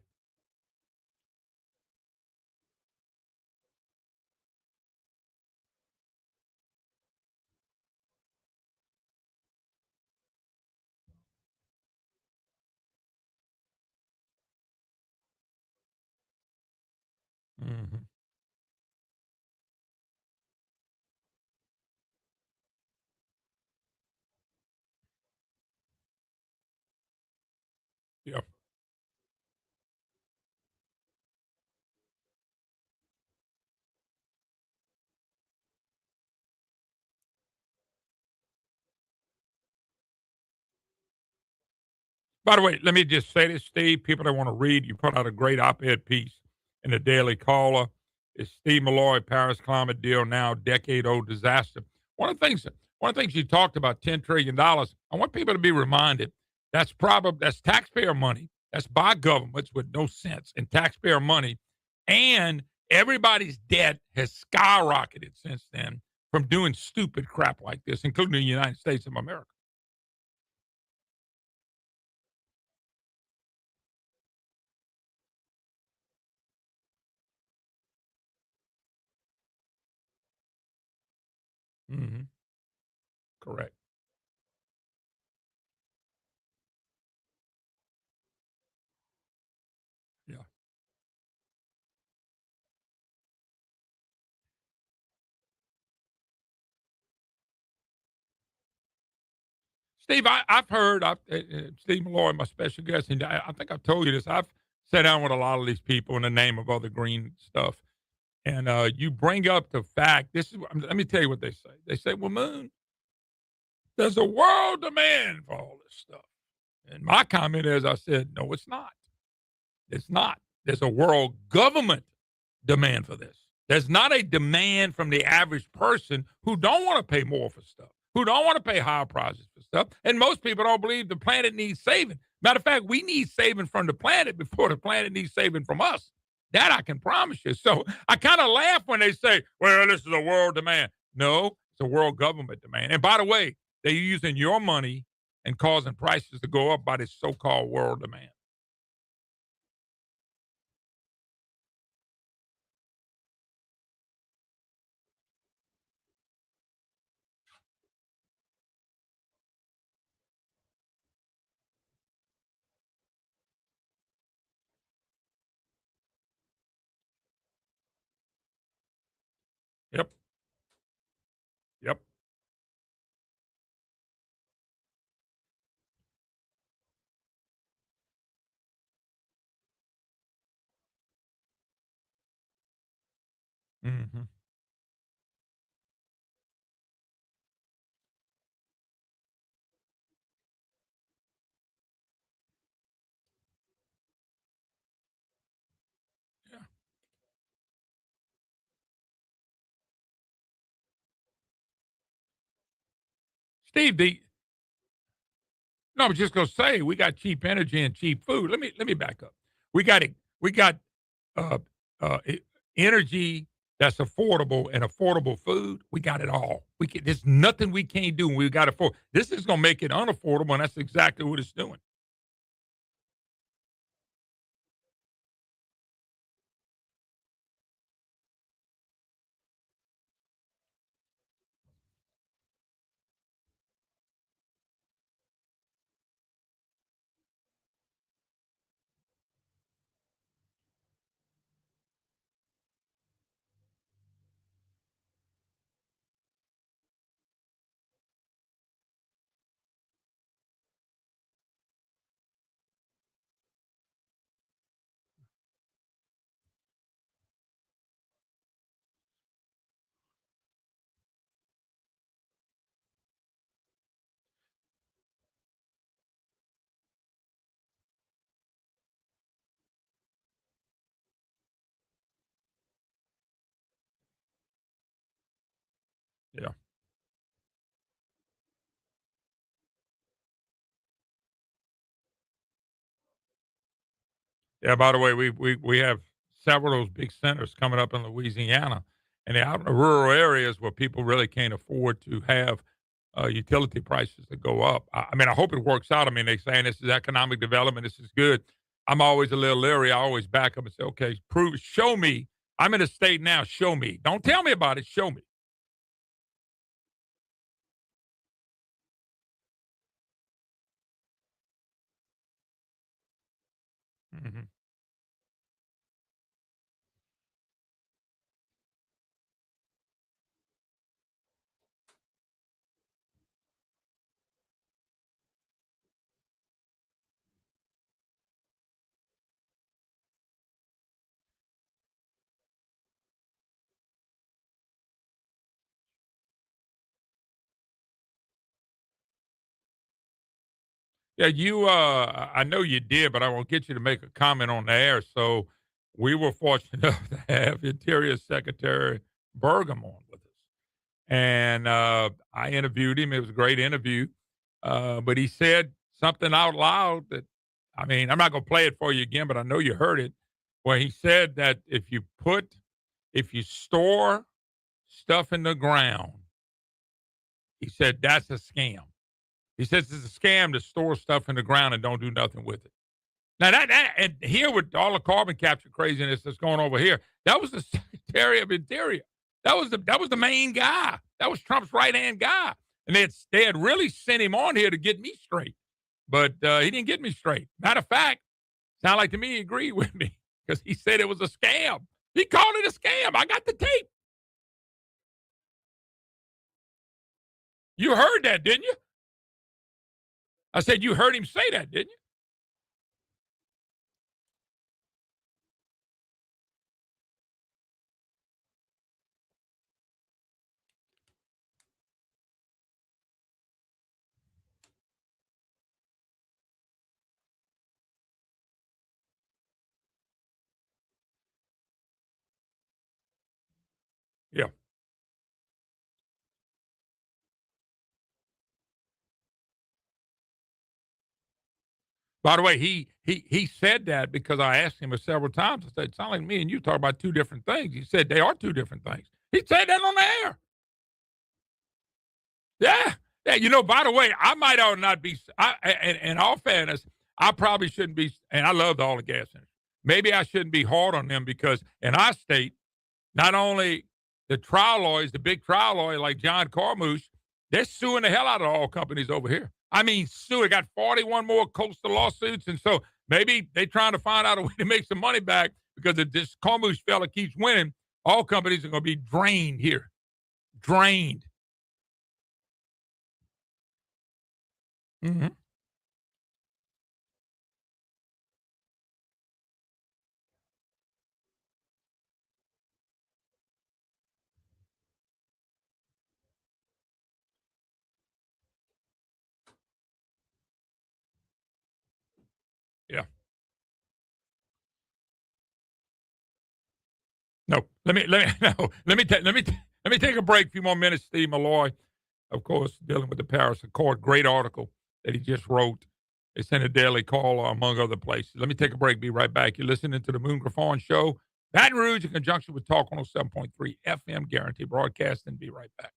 Mm-hmm. Yep. By the way, let me just say this, Steve. People that want to read, you put out a great op-ed piece in the Daily Caller. It's Steve Malloy, Paris Climate Deal Now, Decade-Old Disaster. One of the things you talked about, $10 trillion. I want people to be reminded that's taxpayer money. That's by governments with no sense in taxpayer money. And everybody's debt has skyrocketed since then from doing stupid crap like this, including the United States of America. Mm-hmm. Correct. Yeah. Steve, I've heard, Steve Malloy, my special guest, and I think I've told you this. I've sat down with a lot of these people in the name of other green stuff. And you bring up the fact, let me tell you what they say. They say, well, Moon, there's a world demand for all this stuff. And my comment is, I said, no, it's not. It's not. There's a world government demand for this. There's not a demand from the average person who don't want to pay more for stuff, who don't want to pay higher prices for stuff. And most people don't believe the planet needs saving. Matter of fact, we need saving from the planet before the planet needs saving from us. That I can promise you. So I kind of laugh when they say, well, this is a world demand. No, it's a world government demand. And by the way, they're using your money and causing prices to go up by this so-called world demand. Yep. Yep. Mm-hmm. Yeah. Steve, no, I was just gonna say we got cheap energy and cheap food. Let me back up. We got it. We got uh, energy that's affordable and affordable food. We got it all. There's nothing we can't do. We got afford. This is gonna make it unaffordable, and that's exactly what it's doing. Yeah. By the way, we have several of those big centers coming up in Louisiana, and they're out in the rural areas where people really can't afford to have utility prices that go up. I mean, I hope it works out. I mean, they're saying this is economic development. This is good. I'm always a little leery. I always back up and say, okay, prove, show me. I'm in a state now. Show me. Don't tell me about it. Show me. Mm-hmm. Yeah, I know you did, but I won't get you to make a comment on the air. So we were fortunate enough to have Interior Secretary Burgum on with us. And I interviewed him. It was a great interview. But he said something out loud that, I mean, I'm not going to play it for you again, but I know you heard it, where he said that if you store stuff in the ground, he said that's a scam. He says it's a scam to store stuff in the ground and don't do nothing with it. Now that and here with all the carbon capture craziness that's going over here, that was the Secretary of Interior. That was the main guy. That was Trump's right hand guy, and they had really sent him on here to get me straight, but he didn't get me straight. Matter of fact, sound like to me he agreed with me because he said it was a scam. He called it a scam. I got the tape. You heard that, didn't you? I said you heard him say that, didn't you? Yeah. By the way, he said that because I asked him several times. I said, "It sounds like me and you talk about two different things." He said they are two different things. He said that on the air. Yeah, yeah. You know, by the way, I might ought not be. In all fairness, I probably shouldn't be. And I love all the gas industry. Maybe I shouldn't be hard on them because in our state, not only the trial lawyers, the big trial lawyer like John Carmouche, they're suing the hell out of all companies over here. I mean, they got 41 more coastal lawsuits, and so maybe they're trying to find out a way to make some money back because if this Carmouche fella keeps winning, all companies are going to be drained here. Drained. Mm-hmm. Yeah. No. Let me take a break. A few more minutes. Steve Malloy, of course, dealing with the Paris Accord. Great article that he just wrote. It's in a Daily Caller, among other places. Let me take a break. Be right back. You're listening to the Moon Griffon Show, Baton Rouge, in conjunction with Talk 107.3 FM, guaranteed broadcast, and be right back.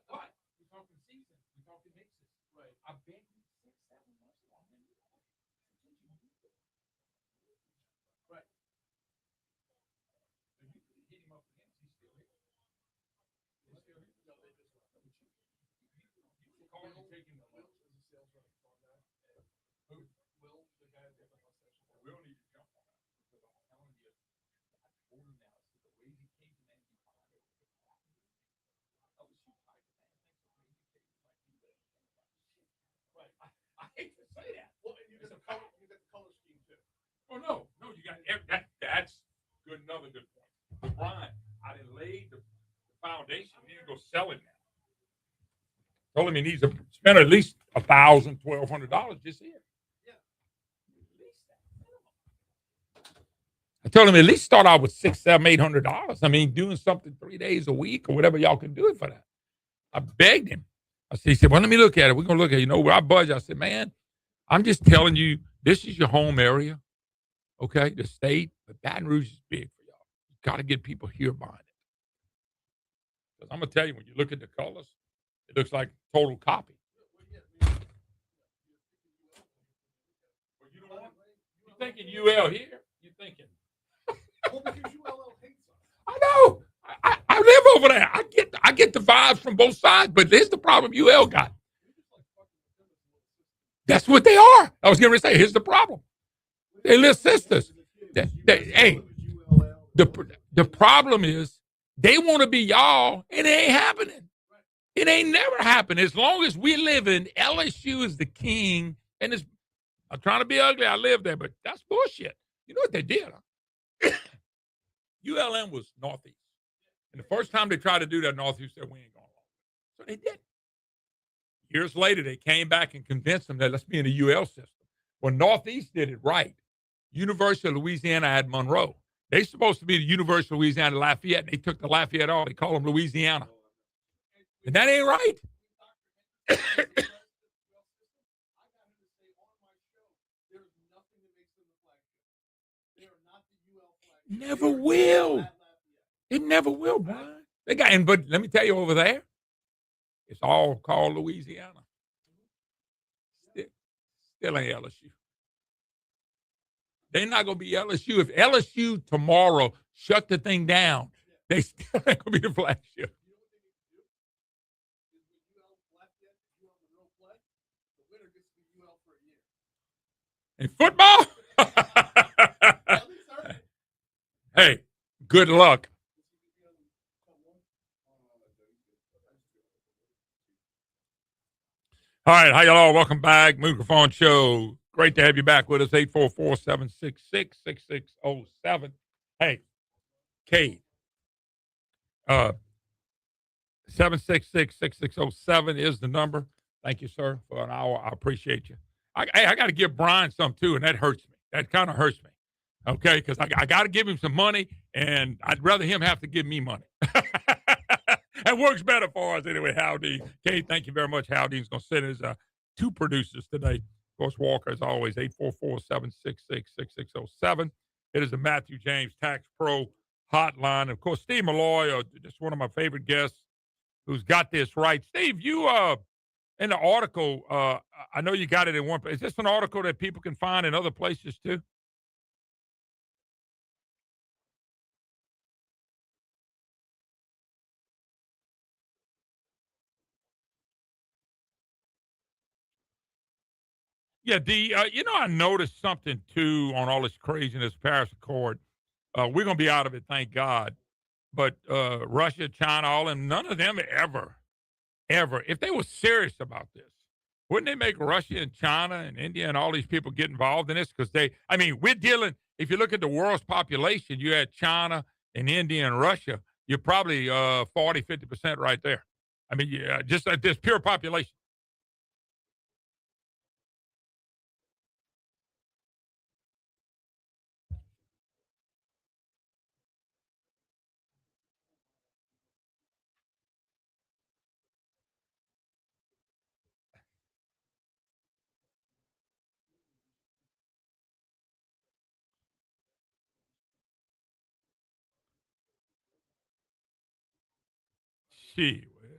What? We're talking season. We're talking mixes. Right. I've been 6, 7 months long. Right. So you could hit him up again. He's still here. He's still here. No, they just left. You call him and take him to lunch. As a sales rep for that. Who? Will, the guy at the FFL station. Will need to jump on that. Because I'm telling you, I told him now, it's the way he came to man, he found it. LSU type of man thinks the way he came like he did. Right. I hate to say that. Well, and you get the color scheme too. Oh no, you got that's good. Another good point. But Brian, I done laid the foundation. We need to go sell it now. Told him he needs to spend at least $1,000, $1,200 just here. I told him at least start out with $600, $700, $800. I mean, doing something 3 days a week or whatever y'all can do it for that. I begged him. He said, well, let me look at it. We're going to look at it. Our budget. I said, man, I'm just telling you, this is your home area. Okay. The state, but Baton Rouge is big for y'all. You got to get people here buying it. Because I'm going to tell you, when you look at the colors, it looks like total copy. You thinking UL here? You thinking? I know. I live over there. I get the vibes from both sides, but here's the problem UL got. That's what they are. I was going to say, here's the problem. They little sisters. Hey, the problem is they want to be y'all, and it ain't happening. It ain't never happened. As long as we live in, LSU is the king, and I'm trying to be ugly. I live there, but that's bullshit. You know what they did? Huh? ULM was Northeast. And the first time they tried to do that, Northeast said, we ain't going along. So they did. Years later, they came back and convinced them that let's be in the UL system. Well, Northeast did it right. University of Louisiana had Monroe. They're supposed to be the University of Louisiana Lafayette, and they took the Lafayette off. They call them Louisiana. And that ain't right. Never will. It never will, Brian. But let me tell you, over there, it's all called Louisiana. Still ain't LSU. They're not going to be LSU. If LSU tomorrow shut the thing down, they still ain't going to be the flagship. In football? Hey, good luck. All right, hi, y'all. Welcome back. Moon Griffon Show. Great to have you back with us. 844-766-6607. Hey, Kate. 766-6607 is the number. Thank you, sir, for an hour. I appreciate you. I got to give Brian some, too, and that hurts me. That kind of hurts me. Okay, because I got to give him some money, and I'd rather him have to give me money. That works better for us anyway, Howdy. Kate, thank you very much. Howdy's going to send his two producers today. Of course, Walker, as always, 844-766-6607. It is the Matthew James Tax Pro hotline. Of course, Steve Malloy, just one of my favorite guests who's got this right. Steve, you in the article, I know you got it in one place. Is this an article that people can find in other places too? Yeah, I noticed something too on all this craziness, Paris Accord. We're gonna be out of it, thank God. But Russia, China, all them, none of them ever, if they were serious about this, wouldn't they make Russia and China and India and all these people get involved in this? Because we're dealing, if you look at the world's population, you had China and India and Russia, you're probably 40, 50% right there. I mean, yeah, just this pure population. Gee whiz.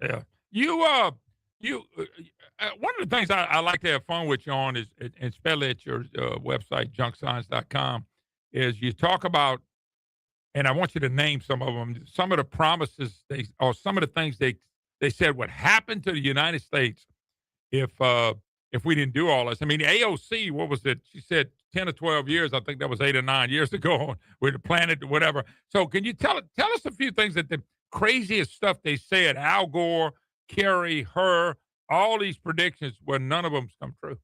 Yeah. One of the things I like to have fun with you on is, and especially at your website, junkscience.com, is you talk about, and I want you to name some of them, some of the promises or some of the things they said would happen to the United States if we didn't do all this. I mean, AOC, what was it? She said 10 or 12 years. I think that was 8 or 9 years ago with the planet, whatever. So can you tell us a few things that the craziest stuff they said, Al Gore, Kerry, her, all these predictions where none of them's come true?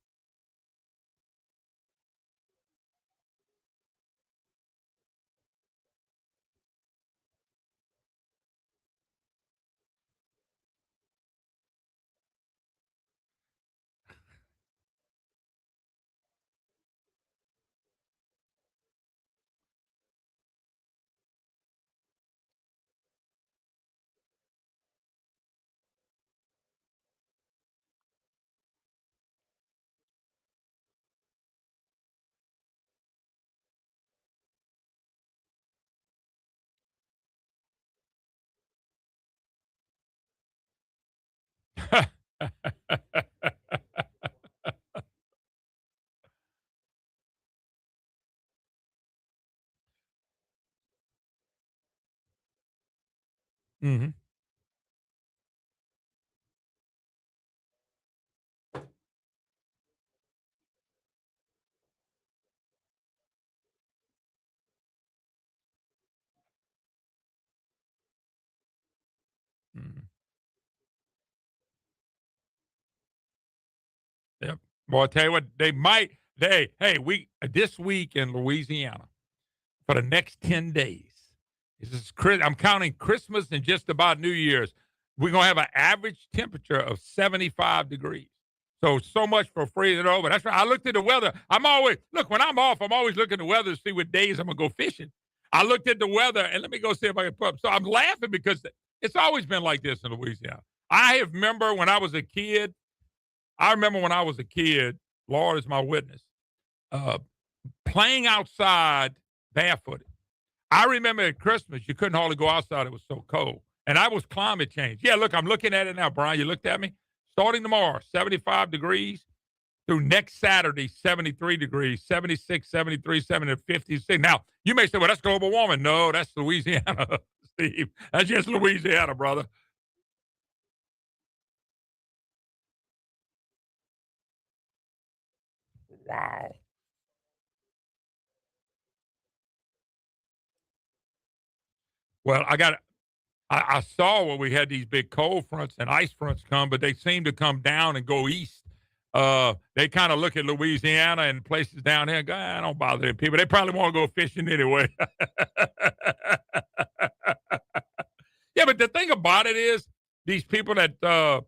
Mm-hmm. Mm-hmm. Yep. Well, I'll tell you what, this week in Louisiana for the next 10 days, I'm counting Christmas and just about New Year's. We're going to have an average temperature of 75 degrees. So much for freezing over. That's right. I looked at the weather. When I'm off, I'm always looking at the weather to see what days I'm going to go fishing. I looked at the weather, and let me go see if I can put up. So I'm laughing because it's always been like this in Louisiana. I remember when I was a kid, Lord is my witness, playing outside barefooted. I remember at Christmas, you couldn't hardly go outside. It was so cold. And I was climate change. Yeah, look, I'm looking at it now, Brian. You looked at me? Starting tomorrow, 75 degrees. Through next Saturday, 73 degrees, 76, 73, 70, 56. Now, you may say, well, that's global warming. No, that's Louisiana, Steve. That's just Louisiana, brother. Wow. Well, I saw when we had these big cold fronts and ice fronts come, but they seem to come down and go east. They kind of look at Louisiana and places down there and go, I don't bother them people. They probably want to go fishing anyway. Yeah, but the thing about it is these people that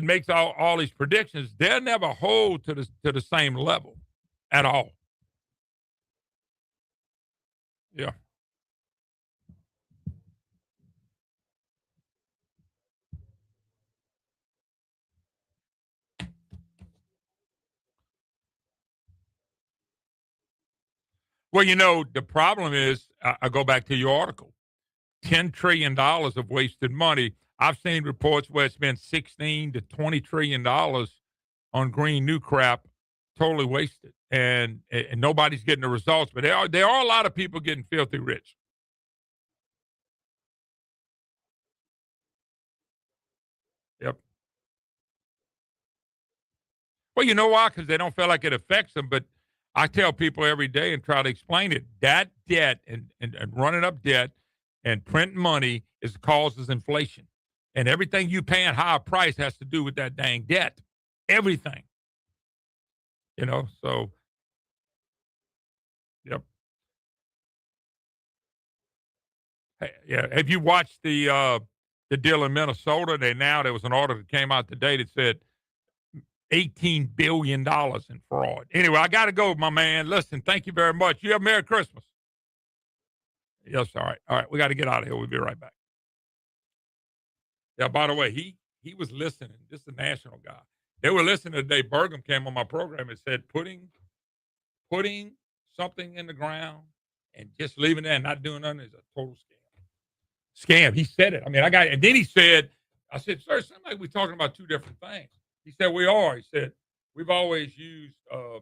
makes all these predictions, they'll never hold to the same level at all. Yeah. Well, the problem is, I go back to your article, $10 trillion of wasted money. I've seen reports where it's been $16 to $20 trillion on green new crap, totally wasted. And nobody's getting the results, but there are a lot of people getting filthy rich. Yep. Well, you know why? Because they don't feel like it affects them, but I tell people every day and try to explain it. That debt and running up debt and printing money causes inflation. And everything you pay in higher price has to do with that dang debt. Everything. So, yep. Hey, yeah. Have you watched the deal in Minnesota? There was an order that came out today that said $18 billion in fraud. Anyway, I got to go, my man. Listen, thank you very much. You have Merry Christmas. Yes, all right. All right, we got to get out of here. We'll be right back. Yeah, by the way, he was listening. This is a national guy. They were listening today. Burgum came on my program and said putting something in the ground and just leaving it and not doing nothing is a total scam. He said it. I mean, and then he said I said, sir, it seems like we're talking about two different things. He said, we are. He said, we've always used the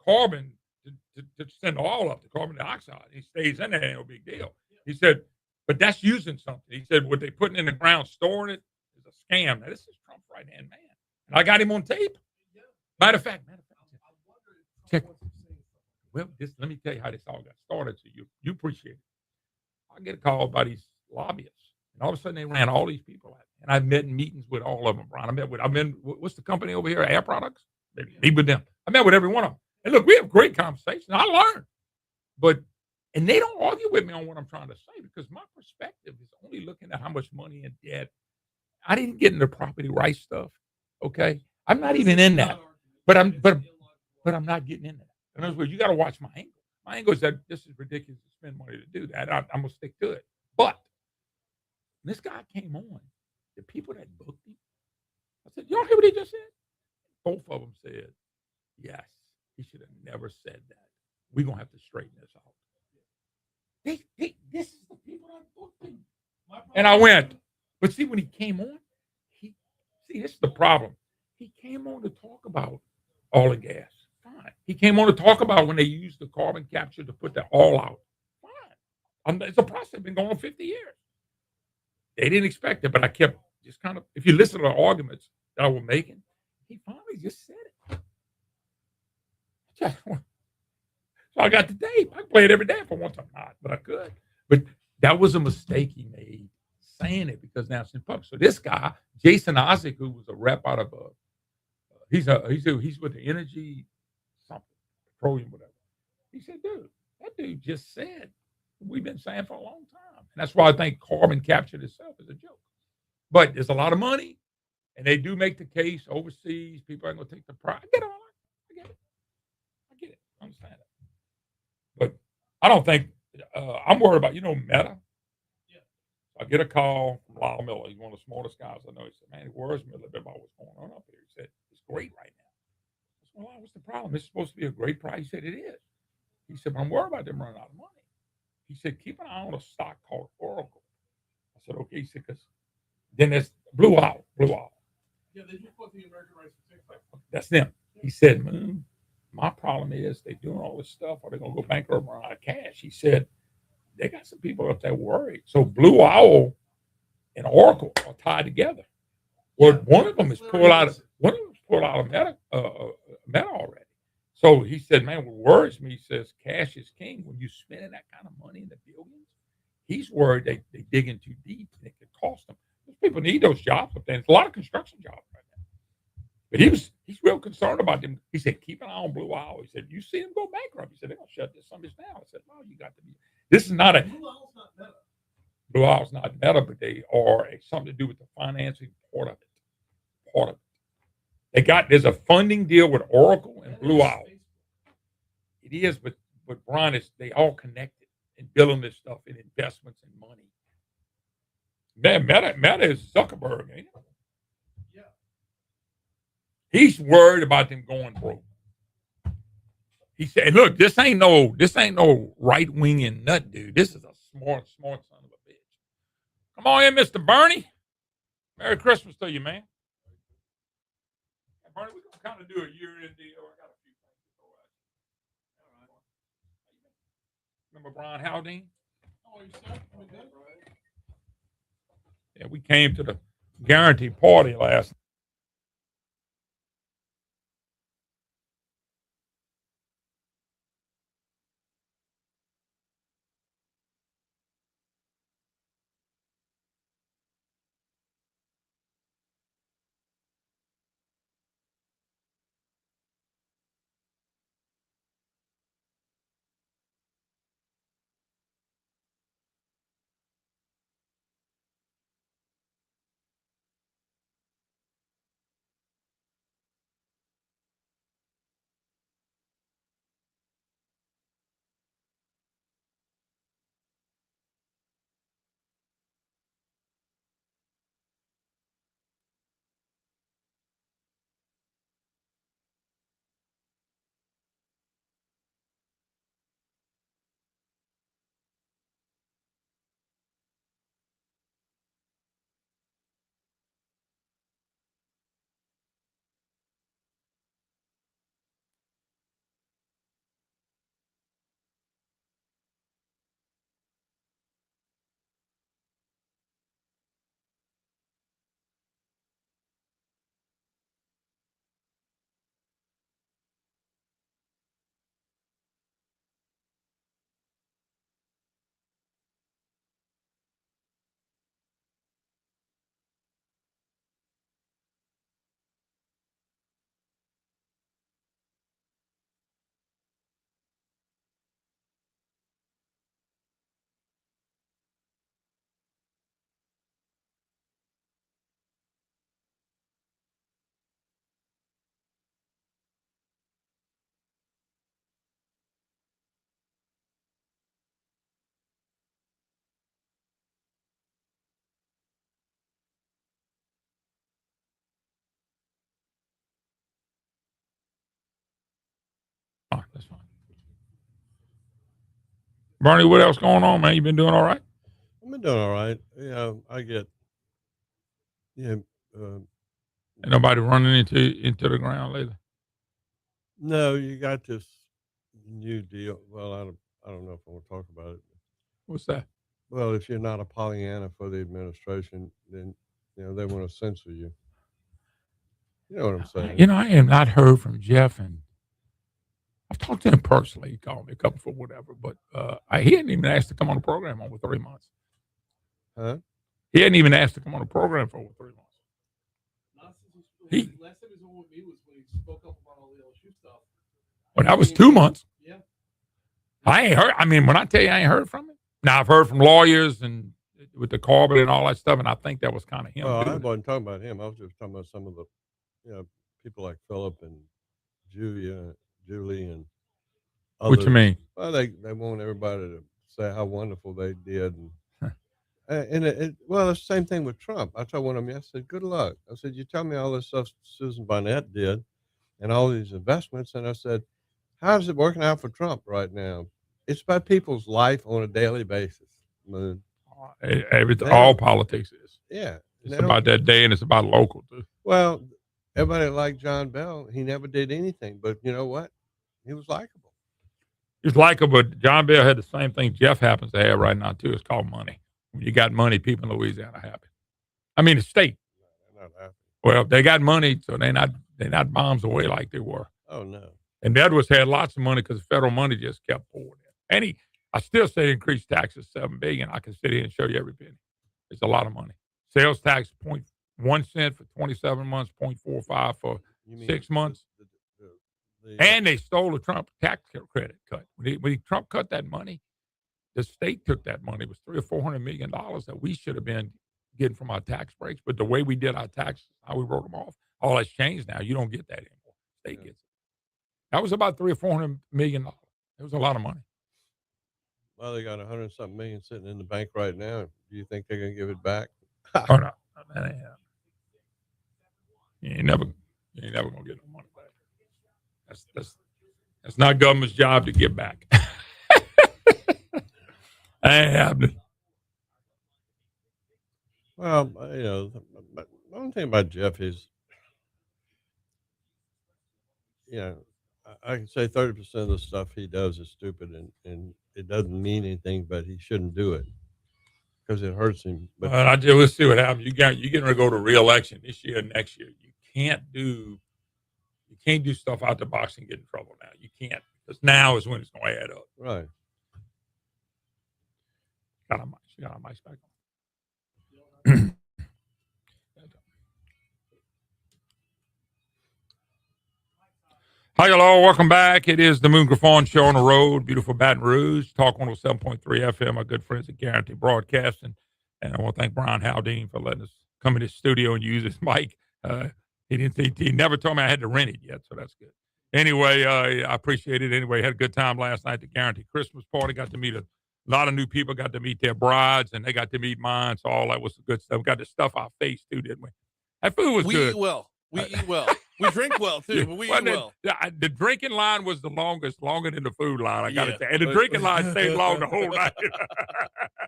carbon to send oil up, the carbon dioxide. He stays in there, ain't no big deal. He said, but that's using something. He said, what they putting in the ground, storing it, is a scam. Now, this is Trump's right-hand man. And I got him on tape. Matter of fact, check. Well, let me tell you how this all got started, so you appreciate it. I get a call by these lobbyists, and all of a sudden they ran all these people out. And I've met in meetings with all of them, Brian. What's the company over here, Air Products? Meet with them. I met with every one of them. And look, we have great conversations. I learned. And they don't argue with me on what I'm trying to say because my perspective is only looking at how much money in debt. I didn't get into property rights stuff. Okay. I'm not even in that. But I'm not getting in that. In other words, you got to watch my angle. My angle is that this is ridiculous to spend money to do that. I'm gonna stick to it. But this guy came on. The people that booked him, I said, y'all hear what he just said? Both of them said, yes, he should have never said that. We're gonna have to straighten this out. This is the people that booked him. And I went, but see, when he came on, this is the problem. He came on to talk about oil and gas. Fine. He came on to talk about when they used the carbon capture to put the oil out. Fine. It's a process that's been going on 50 years. They didn't expect it, but I kept just kind of, if you listen to the arguments that I was making, he finally just said it. So I got the tape. I play it every day if I want to. Not, but I could. But that was a mistake he made saying it because now it's in public. So this guy, Jason Osik, who was a rep out of he's with the energy something, petroleum, whatever. He said, dude, that dude just said we've been saying for a long time. And that's why I think carbon capture itself is a joke. But there's a lot of money, and they do make the case overseas. People aren't going to take the price. I get all that. I get it. I understand it. But I don't think I'm worried about, Meta. Yeah. I get a call from Lyle Miller. He's one of the smartest guys I know. He said, man, he worries me a little bit about what's going on up here. He said, it's great right now. I said, well, what's the problem? It's supposed to be a great price. He said, it is. He said, but I'm worried about them running out of money. He said, keep an eye on a stock called Oracle. I said, okay. He said, because then there's Blue Owl. Yeah, they just put the American rights. That's them. He said, my problem is they're doing all this stuff or they're going to go bankrupt or run out of cash. He said, they got some people up there worried. So Blue Owl and Oracle are tied together. Well, one of them is pulled out of Meta already. So he said, man, what worries me, he says, cash is king. When you're spending that kind of money in the billions, he's worried they dig in too deep and it could cost them. Those people need those jobs up there. There's a lot of construction jobs right now. But he's real concerned about them. He said, keep an eye on Blue Owl. He said, you see them go bankrupt. He said, they're going to shut some of this down. I said, no, you got to be. This is not a. Blue Owl's not Meta, but they are something to do with the financing part of it. There's a funding deal with Oracle and Blue Owl. It is, but Brian, they all connected in building this stuff in investments and money. Meta is Zuckerberg, ain't it? Yeah. He's worried about them going broke. He said, look, this ain't no right winging nut dude. This is a smart son of a bitch. Come on in, Mr. Bernie. Merry Christmas to you, man. Bernie, we're gonna kind of do a year-end deal. I got a few things to throw at you. Remember Brian Haldane? Oh, you said yeah, we came to the guarantee party last night. Bernie, what else going on, man? You been doing all right? I've been doing all right. Yeah, I get. Yeah. Ain't nobody running into the ground lately. No, you got this new deal. Well, I don't know if I want to talk about it. What's that? Well, if you're not a Pollyanna for the administration, then they want to censor you. You know what I'm saying? I have not heard from Jeff, and I've talked to him personally. He called me a couple for whatever, but he hadn't even asked to come on the program over 3 months. Huh? He hadn't even asked to come on the program for over 3 months. Last time he was on with me was when he spoke up about all the LSU stuff. Well, that was 2 months. Yeah. I ain't heard. I mean, when I tell you I ain't heard from him, now I've heard from lawyers and with the Corbett and all that stuff, and I think that was kind of him. Well, I wasn't talking about him. I was just talking about some of the, people like Philip and Julie, and others. What you mean? Well, they want everybody to say how wonderful they did, and well, it's the same thing with Trump. I told one of them, I said, "Good luck." I said, "You tell me all this stuff Susan Barnett did, and all these investments," and I said, "How's it working out for Trump right now? It's about people's life on a daily basis." Moon. All politics is. Yeah. It's about that day, and it's about local too. Well, everybody liked John Bell. He never did anything, but you know what? He was likable. He was likable, but John Bell had the same thing Jeff happens to have right now too. It's called money. When you got money, people in Louisiana are happy. I mean, the state. They're not happy. Well, they got money, so they're not bombs away like they were. Oh no. And Edwards had lots of money because federal money just kept pouring in. And I still say increase taxes $7 billion. I can sit here and show you every penny. It's a lot of money. Sales tax 0.1 cent for 27 months, 0.45 for 6 months. And they stole the Trump tax credit cut. When Trump cut that money, the state took that money. It was $300 or $400 million that we should have been getting from our tax breaks. But the way we did our taxes, how we wrote them off, all that's changed now. You don't get that anymore. The state gets it. That was about $300 or $400 million. It was a lot of money. Well, they got 100-something million sitting in the bank right now. Do you think they're going to give it back? Oh no, that ain't happening. You ain't never gonna get no money back. That's not government's job to give back. That ain't happening. Well, the one thing about Jeff is, I can say 30% of the stuff he does is stupid and it doesn't mean anything, but he shouldn't do it because it hurts him. But we'll see what happens. You're getting ready to go to re-election this year, next year. You can't do stuff out the box and get in trouble now. You can't, because now is when it's going to add up. Right. She got our mics back on. Hi, hello. Welcome back. It is the Moon Griffon Show on the road. Beautiful Baton Rouge. Talk 107.3 FM. Our good friends at Guarantee Broadcasting. And I want to thank Brian Haldane for letting us come in his studio and use his mic. He never told me I had to rent it yet, so that's good. Anyway, I appreciate it. Anyway, had a good time last night at the Guarantee Christmas party. Got to meet a lot of new people. Got to meet their brides, and they got to meet mine. So all that was good stuff. We got to stuff our face, too, didn't we? That food was good. We eat well. We eat well. We drink well, too, but we eat well. The drinking line was the longest, longer than the food line, I got to say. And the drinking line stayed long the whole night.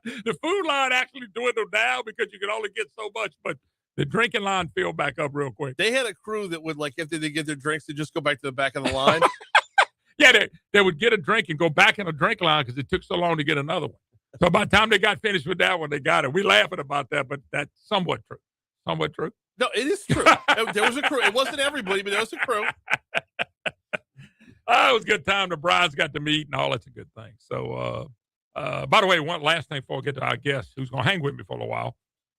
The food line actually dwindled down because you could only get so much, but the drinking line filled back up real quick. They had a crew that would, after they get their drinks, they just go back to the back of the line. Yeah, they would get a drink and go back in the drink line because it took so long to get another one. So by the time they got finished with that one, they got it. We laughing about that, but that's somewhat true. Somewhat true. No, it is true. There was a crew. It wasn't everybody, but there was a crew. It was a good time. The brides got to meet and all. That's a good thing. So, by the way, one last thing before I get to our guest who's going to hang with me for a while.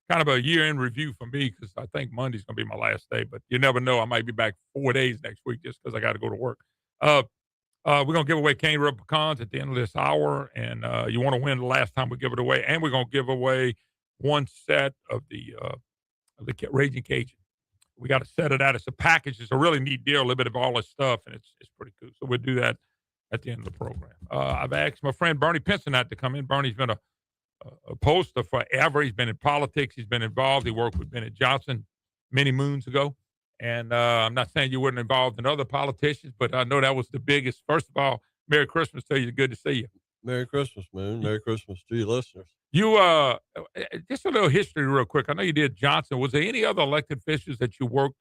Kind of a year-end review for me because I think Monday's going to be my last day, but you never know. I might be back 4 days next week just because I got to go to work. We're going to give away Cane Rub Pecans at the end of this hour, and you want to win the last time we give it away. And we're going to give away one set of the Raging Cajun. We got to set it out. It's a package. It's a really neat deal, a little bit of all this stuff, and it's pretty cool. So we'll do that at the end of the program. I've asked my friend Bernie Pincinat to come in. Bernie's been a poster forever. He's been in politics. He's been involved. He worked with Bennett Johnson many moons ago. And I'm not saying you weren't involved in other politicians, but I know that was the biggest. First of all, Merry Christmas to you. Good to see you. Merry Christmas, Moon. Merry Christmas to your listeners. You just a little history real quick. I know you did Johnson. Was there any other elected officials that you worked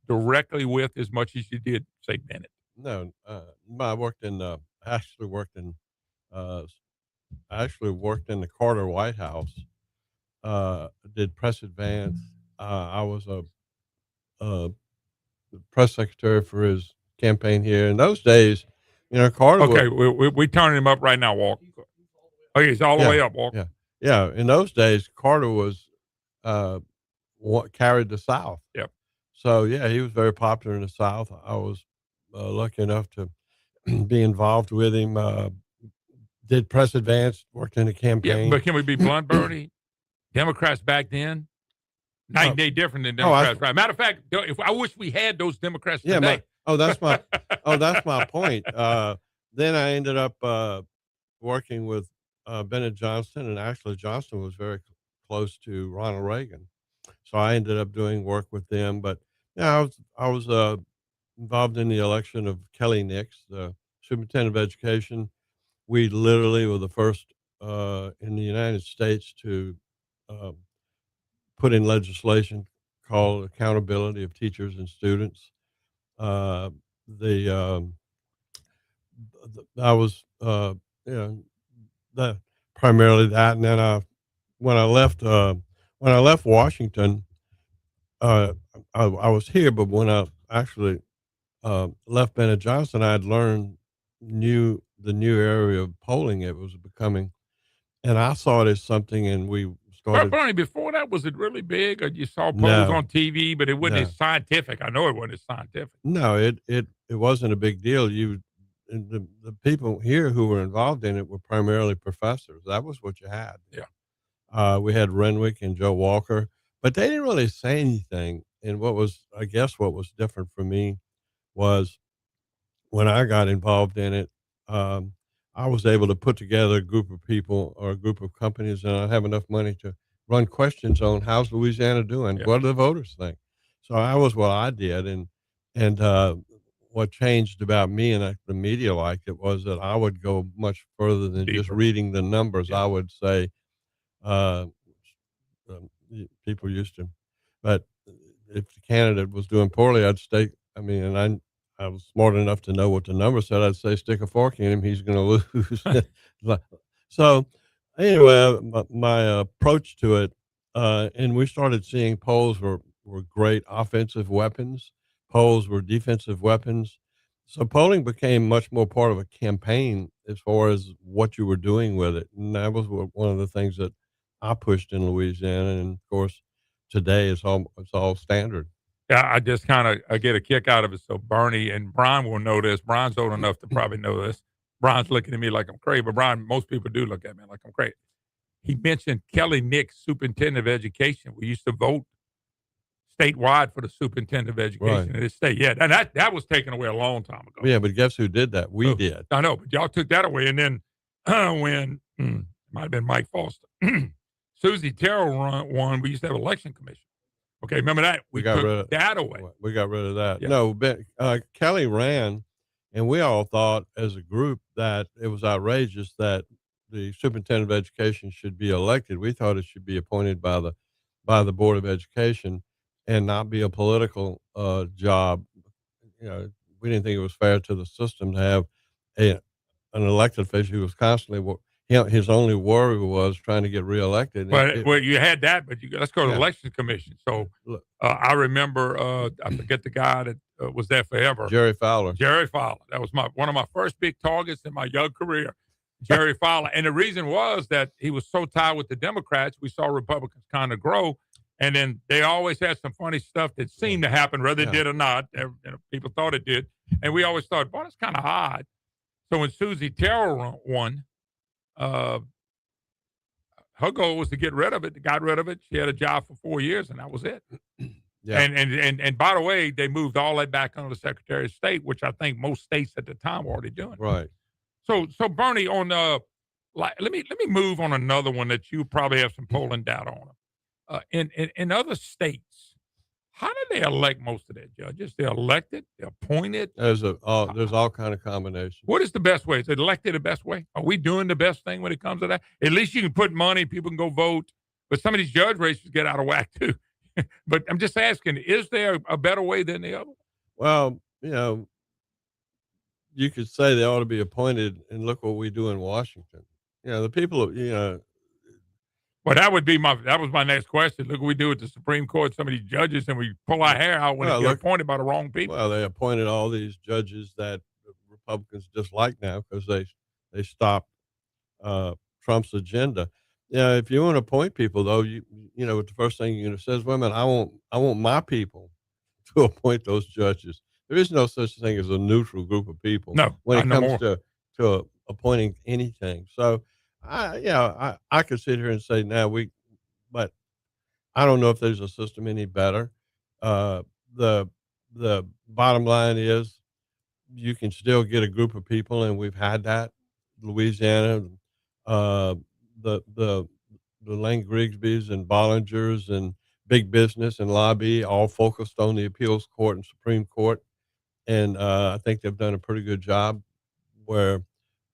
directly with as much as you did, say, Bennett? No, I worked in actually worked in the Carter White House. Did press advance. I was a press secretary for his campaign here. In those days, Carter. Okay, we turning him up right now, Walk. Okay, he's all the way up, Walk. Yeah. In those days, Carter was carried the South. Yep. So yeah, he was very popular in the South. I was lucky enough to be involved with him. Did press advance, worked in the campaign. Yeah, but can we be blunt, Bernie? Democrats back then, night and day different than Democrats. Right. Matter of fact, I wish we had those Democrats today. That's my point. Then I ended up working with Bennett Johnston, and actually Johnston was very close to Ronald Reagan, so I ended up doing work with them. But yeah, I was involved in the election of Kelly Nix, the superintendent of education. We literally were the first in the United States to put in legislation called accountability of teachers and students. I was primarily that, and then when I left Washington, I was here, but when I actually left Bennett Johnson, I had learned the new area of polling it was becoming, and I saw it as something, and we started. Bernie, before that, was it really big, or you saw polls on TV, but it wasn't as scientific? I know it wasn't as scientific. No, it wasn't a big deal. The people here who were involved in it were primarily professors. That was what you had. Yeah. We had Renwick and Joe Walker, but they didn't really say anything. And what was different for me was when I got involved in it, I was able to put together a group of people or a group of companies, and I have enough money to run questions on how's Louisiana doing? Yeah. What do the voters think? So I was what I did. And what changed about me and the media liked it was that I would go much further than just reading the numbers. Yeah. I would say, people used to, but if the candidate was doing poorly, I'd stay. I mean, and I was smart enough to know what the number said. I'd say, stick a fork in him. He's going to lose. So anyway, my approach to it, and we started seeing polls were great offensive weapons. Polls were defensive weapons. So polling became much more part of a campaign as far as what you were doing with it. And that was one of the things that I pushed in Louisiana. And of course, today it's all standard. Yeah, I just kind of get a kick out of it. So Bernie and Brian will know this. Brian's old enough to probably know this. Brian's looking at me like I'm crazy, but Brian, most people do look at me like I'm crazy. He mentioned Kelly Nix, superintendent of education. We used to vote statewide for the superintendent of education in this state. Yeah, and that was taken away a long time ago. Yeah, but guess who did that? We did. I know, but y'all took that away. And then when might have been Mike Foster, Susie Terrell won, we used to have election commission. Okay, remember that? We took that away. We got rid of that. Yeah. No, but Kelly ran, and we all thought as a group that it was outrageous that the superintendent of education should be elected. We thought it should be appointed by the Board of Education and not be a political job. We didn't think it was fair to the system to have an elected official who was constantly his only worry was trying to get reelected. Well, you had that, but let's go to the election commission. So I remember, I forget the guy that was there forever. Jerry Fowler. That was one of my first big targets in my young career. Jerry Fowler. And the reason was that he was so tied with the Democrats. We saw Republicans kind of grow. And then they always had some funny stuff that seemed to happen, whether it did or not. People thought it did. And we always thought, boy, that's kind of odd. So when Susie Terrell won, her goal was to get rid of it. Got rid of it. She had a job for 4 years, and that was it. Yeah. And by the way, they moved all that back under the Secretary of State, which I think most states at the time were already doing. Right. So Bernie, on let me move on another one that you probably have some polling data on. In other states, How do they elect most of their judges? They're elected, they're appointed. There's all kind of combinations. What is the best way? Is it elected the best way? Are we doing the best thing when it comes to that? At least you can put money, people can go vote. But some of these judge races get out of whack too. But I'm just asking, is there a better way than the other? Well, you could say they ought to be appointed, and look what we do in Washington. The people, Well, that was my next question. Look what we do with the Supreme Court, some of these judges, and we pull our hair out when they get appointed by the wrong people. Well, they appointed all these judges that Republicans dislike now because they stopped Trump's agenda. Yeah, if you want to appoint people, though, the first thing you're going to say is, "Wait a minute, I want my people to appoint those judges." There is no such thing as a neutral group of people. No, when it comes to appointing anything. So, I could sit here and say but I don't know if there's a system any better. The bottom line is you can still get a group of people, and we've had that. Louisiana, the Lane Grigsby's and Bollingers and big business and lobby all focused on the appeals court and Supreme Court. And I think they've done a pretty good job where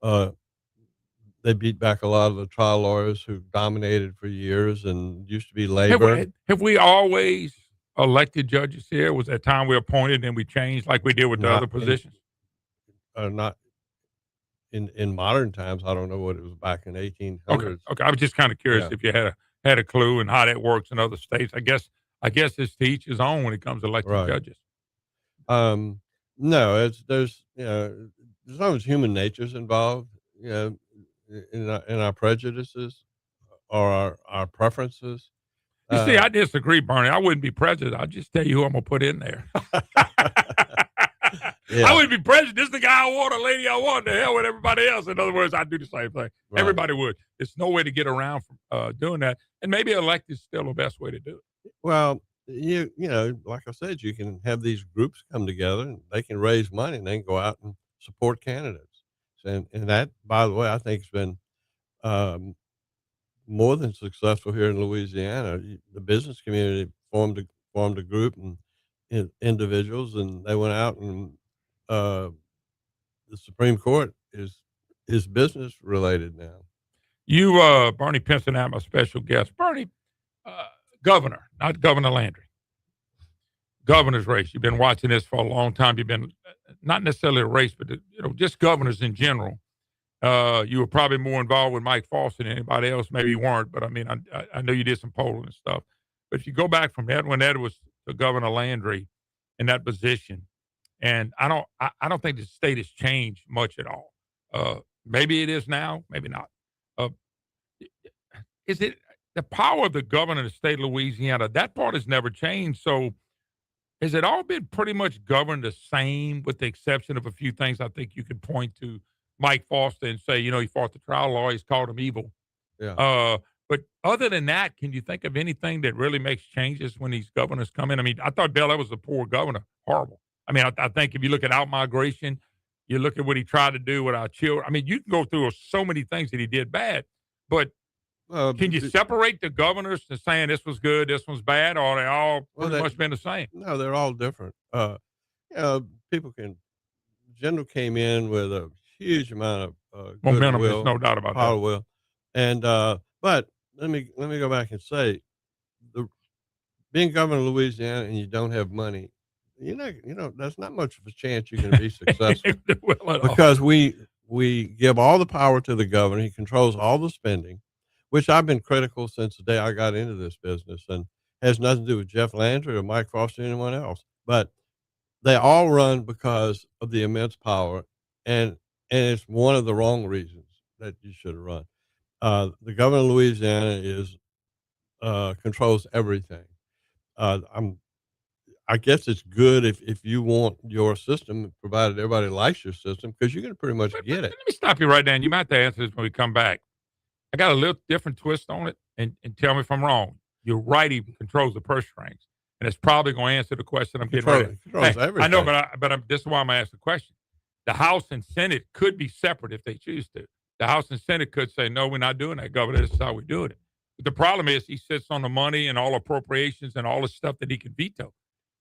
they beat back a lot of the trial lawyers who dominated for years and used to be labor. Have we always elected judges here? Was that time we appointed and we changed like we did with the other positions? Not in modern times. I don't know what it was back in 1800s. Okay. I was just kind of curious if you had a clue and how that works in other states. I guess it's to each his own when it comes to electing judges. No, there's as long as human nature's involved, in our prejudices or our preferences. You see, I disagree, Bernie. I wouldn't be president. I'll just tell you who I'm gonna put in there. I wouldn't be president. This is the guy I want, a lady I want. The hell with everybody else. In other words, I'd do the same thing. Right. Everybody would. There's no way to get around from doing that. And maybe elect is still the best way to do it. Well, like I said, you can have these groups come together and they can raise money and they can go out and support candidates. And that, by the way, I think has been more than successful here in Louisiana. The business community formed a group and individuals, and they went out and the Supreme Court is business related now. You, Bernie Pinson, I'm a special guest. Bernie, governor, not Governor Landry. Governor's race. You've been watching this for a long time. You've been not necessarily a race, but just governors in general. You were probably more involved with Mike Foster than anybody else. Maybe you weren't, but I mean, I know you did some polling and stuff. But if you go back from that when Ed was to Governor Landry in that position, and I don't think the state has changed much at all. Maybe it is now, maybe not. Is it the power of the governor of the state of Louisiana? That part has never changed. So has it all been pretty much governed the same with the exception of a few things? I think you could point to Mike Foster and say, he fought the trial lawyers, called him evil. Yeah. But other than that, can you think of anything that really makes changes when these governors come in? I mean, I thought Dale Evans was a poor governor. Horrible. I mean, I think if you look at out-migration, you look at what he tried to do with our children. I mean, you can go through so many things that he did bad. But can you separate the governors to saying this was good, this one's bad, or are they all pretty much been the same? No, they're all different. General came in with a huge amount of momentum. There's no doubt about that. Will. And but let me go back and say, being governor of Louisiana and you don't have money, there's not much of a chance you're going to be successful because we give all the power to the governor. He controls all the spending, which I've been critical since the day I got into this business, and has nothing to do with Jeff Landry or Mike Foster or anyone else. But they all run because of the immense power, and it's one of the wrong reasons that you should have run. The governor of Louisiana controls everything. I guess it's good if you want your system, provided everybody likes your system, because you're going to pretty much get it. Let me stop you right there, and you might have to answer this when we come back. I got a little different twist on it, and tell me if I'm wrong. You're right, he controls the purse strings, and it's probably going to answer the question I'm getting ready. Everything. I know, but this is why I'm asking the question. The House and Senate could be separate if they choose to. The House and Senate could say, no, we're not doing that, Governor. This is how we do it. But the problem is he sits on the money and all appropriations and all the stuff that he can veto.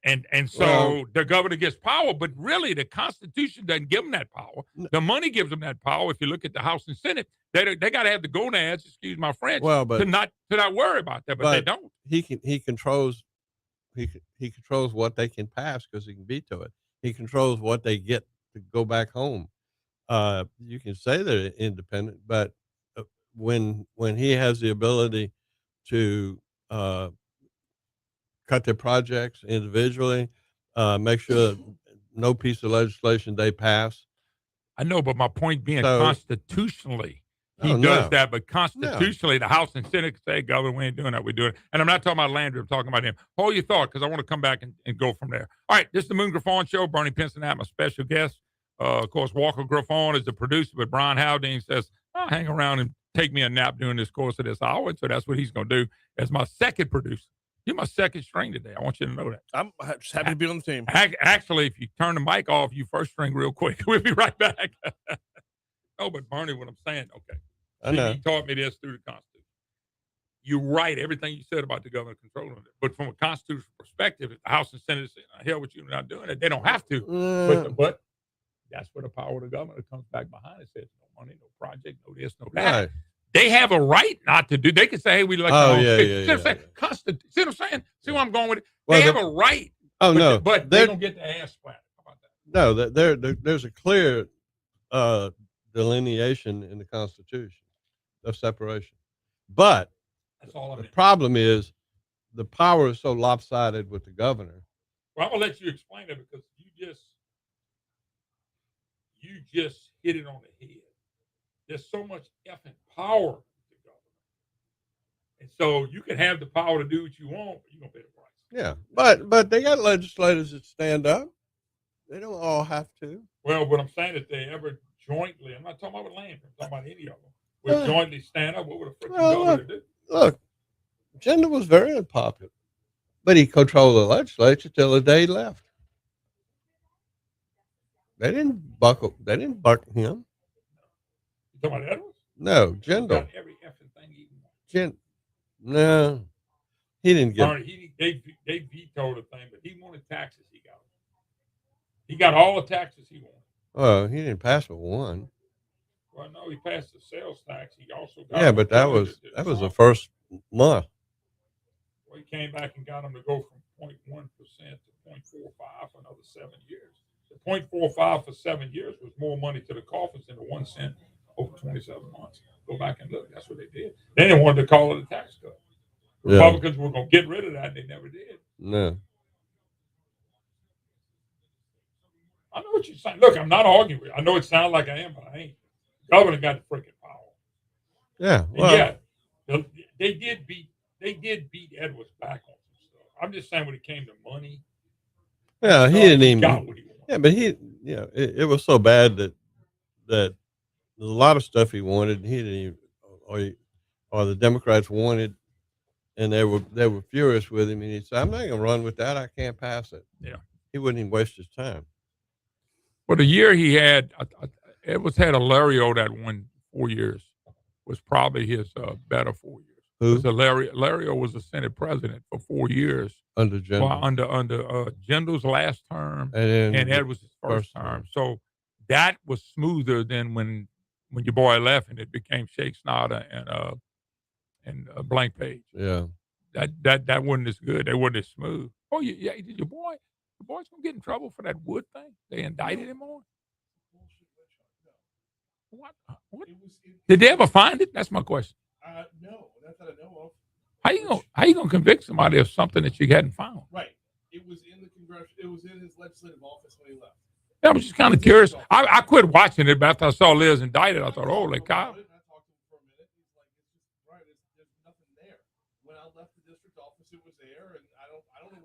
And so the governor gets power, but really the Constitution doesn't give them that power. The money gives them that power. If you look at the House and Senate, they got to have the gonads, excuse my French, to not worry about that, but they don't. He controls what they can pass because he can veto it. He controls what they get to go back home. You can say they're independent, but when he has the ability to cut their projects individually, make sure no piece of legislation they pass. I know, but my point being, constitutionally, he does that. But constitutionally, the House and Senate say, "Governor, we ain't doing that. We're doing it." And I'm not talking about Landry. I'm talking about him. Hold your thought, because I want to come back and go from there. All right, this is the Moon Griffon Show. Bernie Pinson, my special guest. Of course, Walker Griffon is the producer, but Brian Haldane says, "I'll hang around and take me a nap during this course of this hour." So that's what he's going to do as my second producer. You're my second string today. I want you to know that. I'm just happy to be on the team. Actually, if you turn the mic off, you first string real quick. We'll be right back. No, but Bernie, what I'm saying, okay. I know. He taught me this through the Constitution. You're right, everything you said about the governor controlling it. But from a constitutional perspective, if the House and Senate say, hell with you, not doing it, they don't have to. But that's where the power of the governor comes back behind it. Says no money, no project, no this, no that. Right. They have a right not to do. They can say, "Hey, we like." See what I'm saying? See where I'm going with it? Well, they have a right. But they don't get the ass splattered. How about that? No, there's a clear delineation in the Constitution of separation, but the problem is the power is so lopsided with the governor. Well, I'm gonna let you explain it because you just hit it on the head. There's so much effing power with the government. And so you can have the power to do what you want, but you're going to pay the price. Yeah. But they got legislators that stand up. They don't all have to. Well, what I'm saying is they ever jointly, I'm not talking about Landry, I'm talking about any of them, would jointly stand up, what would a freaking governor do? Look, Jindal was very unpopular, but he controlled the legislature till the day he left. They didn't buckle him. You talking about Edwards? No, Jindal. Every effing thing he wanted. No, he didn't get. They vetoed the thing, but he wanted taxes. He got all the taxes he wanted. Well, he didn't pass but one. Well, no, he passed the sales tax. He also got. Yeah, but that was the first month. Well, he came back and got them to go from 0.1% to 0.45 for another 7 years. The 0.45 for 7 years was more money to the coffers than the 1 cent over 27 months. Go back and look. That's what they did. They didn't want to call it a tax cut. Republicans were going to get rid of that. And they never did. No. I know what you're saying. Look, I'm not arguing with you. I know it sounds like I am, but I ain't. The governor got the freaking power. Yeah. Well, they did beat Edwards back on some stuff. I'm just saying when it came to money. Yeah, he didn't even. Got what he wanted. Yeah, but it was so bad that a lot of stuff he wanted, he didn't even, or the Democrats wanted, and they were furious with him, and he said, "I'm not going to run with that. I can't pass it." Yeah, he wouldn't even waste his time. Well, the year he had, Edwards had a Lario that won 4 years, was probably his better 4 years. Who? Lario was the Senate president for 4 years under Jindal. Well, under Jindal's last term and Edwards' first term. So that was smoother than when your boy left and it became Shake Snyder and Blank Page. Yeah, that wasn't as good. They wasn't as smooth. Oh yeah, your boy's gonna get in trouble for that Wood thing. They indicted him on. What? Did they ever find it? That's my question. No, not that I know of. How you gonna convict somebody of something that you hadn't found? Right. It was in the It was in his legislative office when he left. I was just kind of curious. I quit watching it, but after I saw Liz indicted, I thought, holy cow.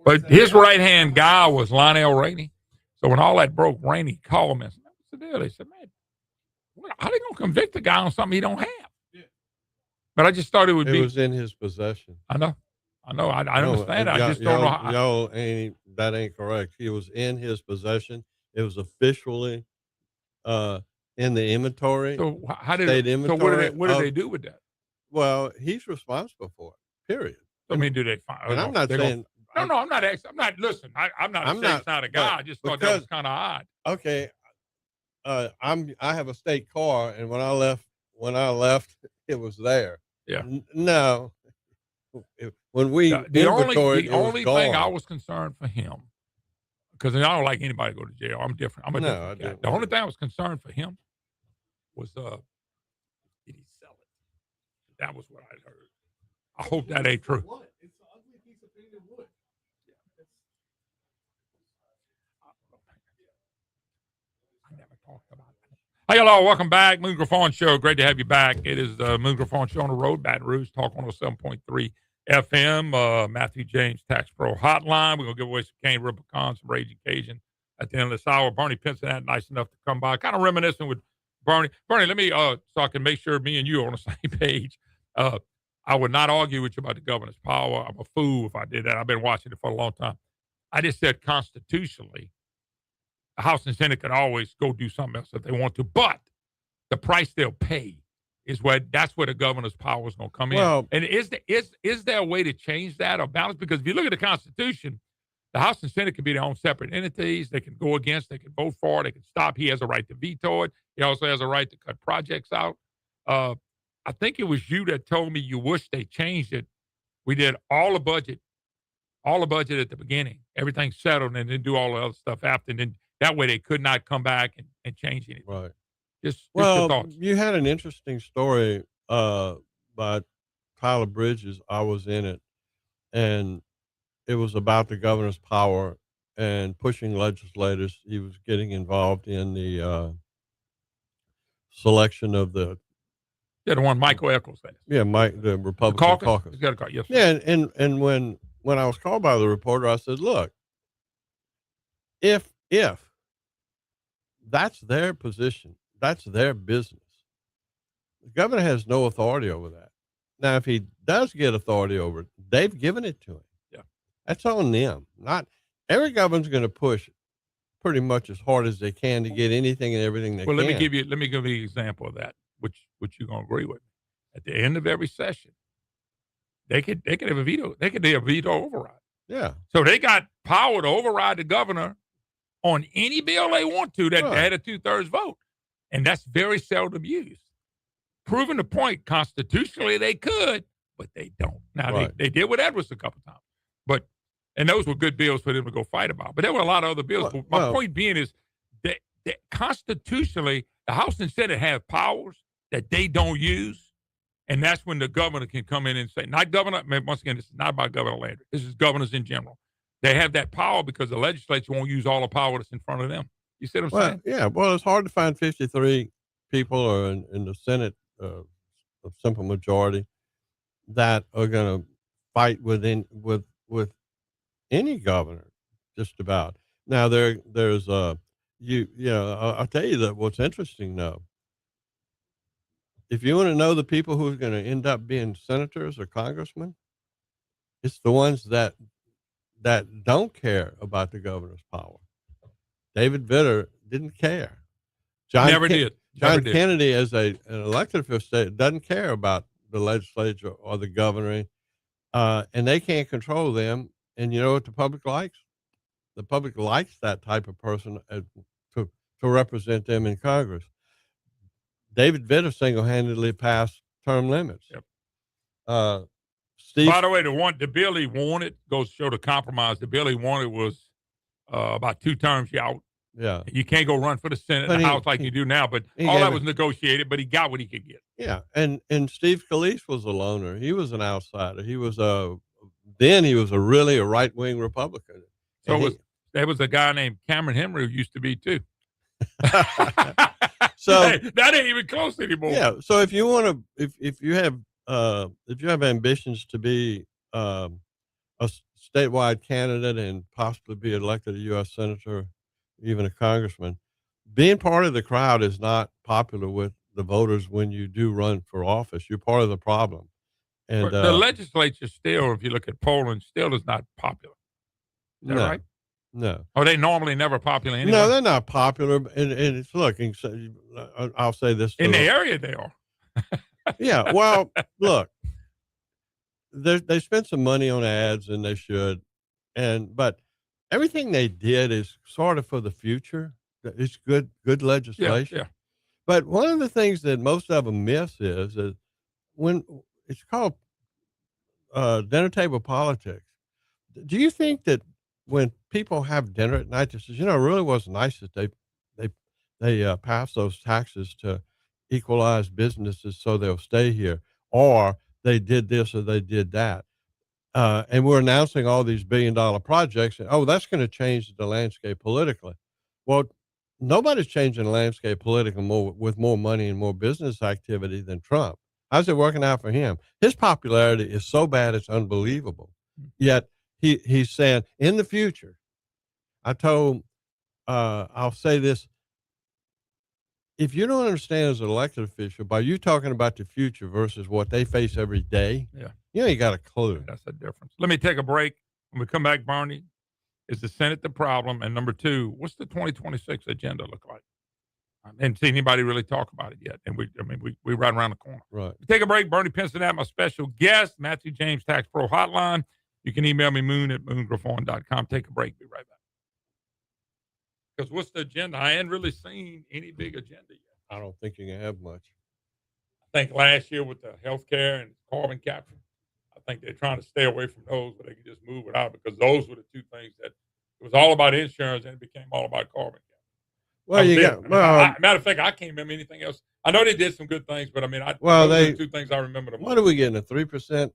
But his right-hand guy was Lionel Rainey. So when all that broke, Rainey called me and said, what's the deal? They said, man, how are they going to convict a guy on something he don't have? Yeah. But I just thought it was in his possession. I know. I understand. I just don't know how. That ain't correct. He was in his possession. It was officially in the inventory. So what did they do with that? Well, he's responsible for it, period. I mean, do they find? And I'm not saying No, I'm not. Listen, I'm not saying it's not a guy. I just thought that was kind of odd. Okay, I have a state car, and when I left, it was there. Yeah. No. When we the only thing I gone. was concerned for him, because I don't like anybody to go to jail. I'm different. I'm a different guy. The only thing I was concerned for him was did he sell it? That was what I heard. I hope that ain't true. It's an ugly piece of painted wood. I never talked about it. Hey, hello, welcome back. Moon Griffon Show. Great to have you back. It is the Moon Griffon Show on the road, Baton Rouge, Talk 107.3 FM. Matthew James Tax Pro Hotline. We're going to give away some Cane Rubicon, some Raging Cajun at the end of this hour. Bernie Pincinat, nice enough to come by. Kind of reminiscing with Bernie. Bernie, let me, so I can make sure me and you are on the same page. I would not argue with you about the governor's power. I'm a fool if I did that. I've been watching it for a long time. I just said constitutionally, the House and Senate could always go do something else if they want to, but the price they'll pay is that's where the governor's power is going to come in. And is there a way to change that or balance? Because if you look at the Constitution, the House and Senate can be their own separate entities. They can go against, they can vote for, they can stop. He has a right to veto it. He also has a right to cut projects out. I think it was you that told me you wish they changed it. We did all the budget at the beginning. Everything settled and then do all the other stuff after. And then that way they could not come back and change anything. Right. Just your thoughts. You had an interesting story by Tyler Bridges. I was in it, and it was about the governor's power and pushing legislators. He was getting involved in the selection of the one Michael Eccles said. Yeah, the Republican caucus. He's got a caucus. Yes, yeah, and when I was called by the reporter, I said, look, if that's their position, that's their business, the governor has no authority over that. Now, if he does get authority over it, they've given it to him. Yeah. That's on them. Not every governor's going to push pretty much as hard as they can to get anything and everything they can. Let me give you an example of that, which you're gonna agree with. At the end of every session, they could have a veto. They could do a veto override. Yeah. So they got power to override the governor on any bill they want to that had a 2/3 vote, and that's very seldom used. Proving the point, constitutionally they could, but they don't. Now they did with Edwards a couple times, and those were good bills for them to go fight about. But there were a lot of other bills. My point being is that constitutionally, the House and Senate have powers that they don't use, and that's when the governor can come in and say, not governor, once again, this is not about Governor Landry. This is governors in general. They have that power because the legislature won't use all the power that's in front of them. You see what I'm saying? Yeah, well, it's hard to find 53 people or in the Senate, a simple majority, that are going to fight with any governor, just about. Now, there's I'll tell you that what's interesting, though, if you want to know the people who are going to end up being senators or congressmen, it's the ones that don't care about the governor's power. David Vitter didn't care. Never did. Kennedy, as an elected official, doesn't care about the legislature or the governor, and they can't control them. And you know what the public likes? The public likes that type of person to represent them in Congress. David Vitter single-handedly passed term limits. Yep. Steve, by the way, the bill he wanted goes to show the compromise. The bill he wanted was about 2 terms out. Yeah. You can't go run for the Senate and the House like you do now, but all that was negotiated, but he got what he could get. Yeah. And Steve Scalise was a loner. He was an outsider. He was then he was really a right-wing Republican. So there was a guy named Cameron Henry who used to be too. So that ain't even close anymore. Yeah. So if you want to, if you have ambitions to be a statewide candidate and possibly be elected a U.S. senator, even a congressman, being part of the crowd is not popular with the voters when you do run for office. You're part of the problem. And the legislature still, if you look at Poland, still is not popular. Is that right? No. Are they normally never popular anyway? No, they're not popular. And it's looking, I'll say this. In the area, they are. Yeah. Well, look, they spent some money on ads, and they should. But everything they did is sort of for the future. It's good legislation. Yeah. But one of the things that most of them miss is when it's called dinner table politics. Do you think that when people have dinner at night, they says, it really was nice that they passed those taxes to equalize businesses so they'll stay here, or they did this or they did that. And we're announcing all these billion-dollar projects. And, that's going to change the landscape politically. Well, nobody's changing the landscape politically with more money and more business activity than Trump. How's it working out for him? His popularity is so bad it's unbelievable. Yet he's saying in the future, I'll say this. If you don't understand as an elected official, by you talking about the future versus what they face every day, you got a clue. That's the difference. Let me take a break. When we come back, Barney, is the Senate the problem? And number two, what's the 2026 agenda look like? I haven't seen anybody really talk about it yet. And we right around the corner. Right. We take a break. Bernie Pinson, my special guest, Matthew James Tax Pro Hotline. You can email me, moon@moongriffon.com. Take a break. Be right back. Because what's the agenda? I ain't really seen any big agenda yet. I don't think you can have much. I think last year with the healthcare and carbon capture, I think they're trying to stay away from those where they can just move it out, because those were the two things that it was all about insurance and it became all about carbon capture. Well, matter of fact, I can't remember anything else. I know they did some good things, but those are the two things I remember the most. What are we getting, a 3%?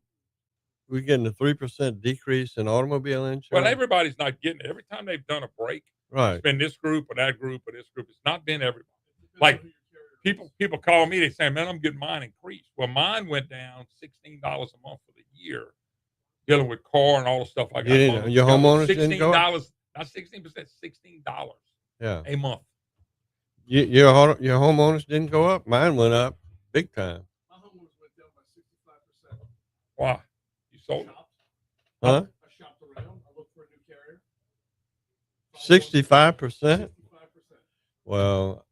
We're getting a 3% decrease in automobile insurance. Well, everybody's not getting it. Every time they've done a break, right, it's been this group or that group or this group. It's not been everybody. Like people call me, they say, "Man, I'm getting mine increased." Well, mine went down $16 a month for the year, dealing with car and all the stuff I got. Your homeowners didn't go up? $16, not 16%, $16 a month. Your homeowners didn't go up? Mine went up big time. My homeowners went down by 65%. Why? You sold it? Huh? I shopped around. I looked for a new carrier. 65%? Well,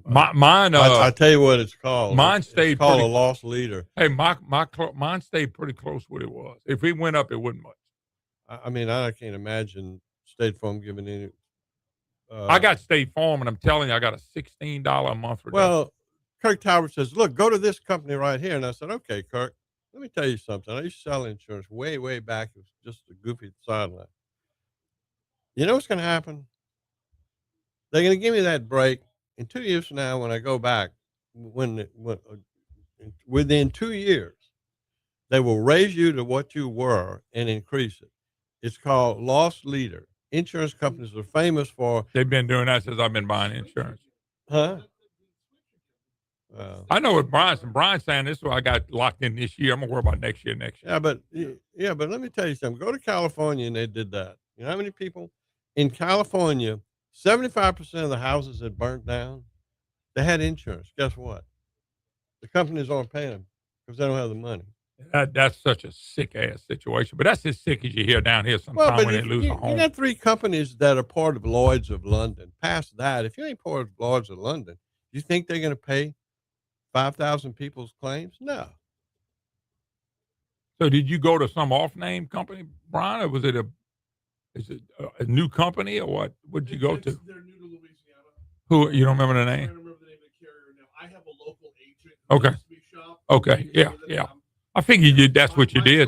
mine. I tell you what it's called. Mine stayed. It's called a loss leader. Hey, mine stayed pretty close what it was. If it went up, it wouldn't much. I can't imagine State Farm giving any. I got State Farm, and I'm telling you, I got a $16 a month reduction. Well, Kirk Talbot says, "Look, go to this company right here." And I said, "Okay, Kirk, let me tell you something. I used to sell insurance way, way back. It was just a goofy sideline. You know what's going to happen? They're going to give me that break. In 2 years from now, when I go back, within 2 years, they will raise you to what you were and increase it. It's called loss leader. Insurance companies are famous for. They've been doing that since I've been buying insurance. Huh? I know what Brian's saying. This is what I got locked in this year. I'm gonna worry about next year. Yeah, but let me tell you something. Go to California and they did that. You know how many people in California? 75% of the houses that burnt down, they had insurance. Guess what? The companies aren't paying them because they don't have the money. That's such a sick ass situation. But that's as sick as you hear down here sometimes when they lose a home. You got 3 companies that are part of Lloyd's of London. Past that, if you ain't part of Lloyd's of London, you think they're going to pay 5,000 people's claims? No. So did you go to some off-name company, Brian, or was it is it a new company or what? What did you go to? They're new to Louisiana. Who, you don't remember the name? I don't remember the name of the carrier now. I have a local agent. Okay. Okay. Yeah. I figured that's what you did.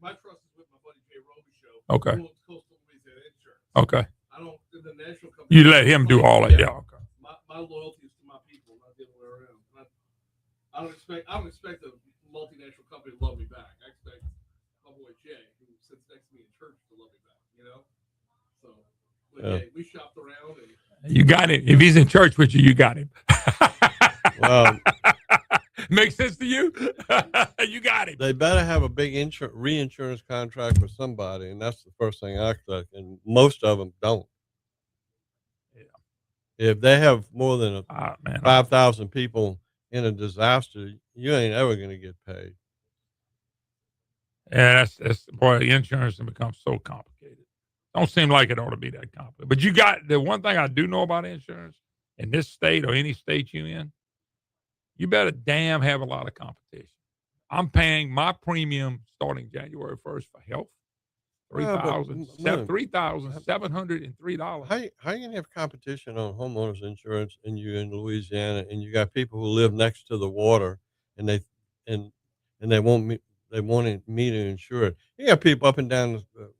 My trust is with my buddy Jay Roby show. Okay. Coastal Louisiana Insurance. Okay. I don't. The national company. You let him do all that. Yeah. Okay. My loyalty is to my people, not the other way around. I don't expect a multinational company to love me back. I expect my boy Jay, who sits next to me in church, to love me back. You know. So, but we shopped around and. You got him. If he's in church with you, you got him. Well, makes sense to you? You got him. They better have a big reinsurance contract with somebody, and that's the first thing I think. And most of them don't. Yeah. If they have more than 5,000 people in a disaster, you ain't ever going to get paid. Yeah, that's boy. Insurance has become so complicated. Don't seem like it ought to be that complicated. But you got the one thing I do know about insurance in this state or any state you in, you better damn have a lot of competition. I'm paying my premium starting January 1st for health $3,703. How you gonna have competition on homeowners insurance and you in Louisiana and you got people who live next to the water and and they want me to insure it. You got people up and down the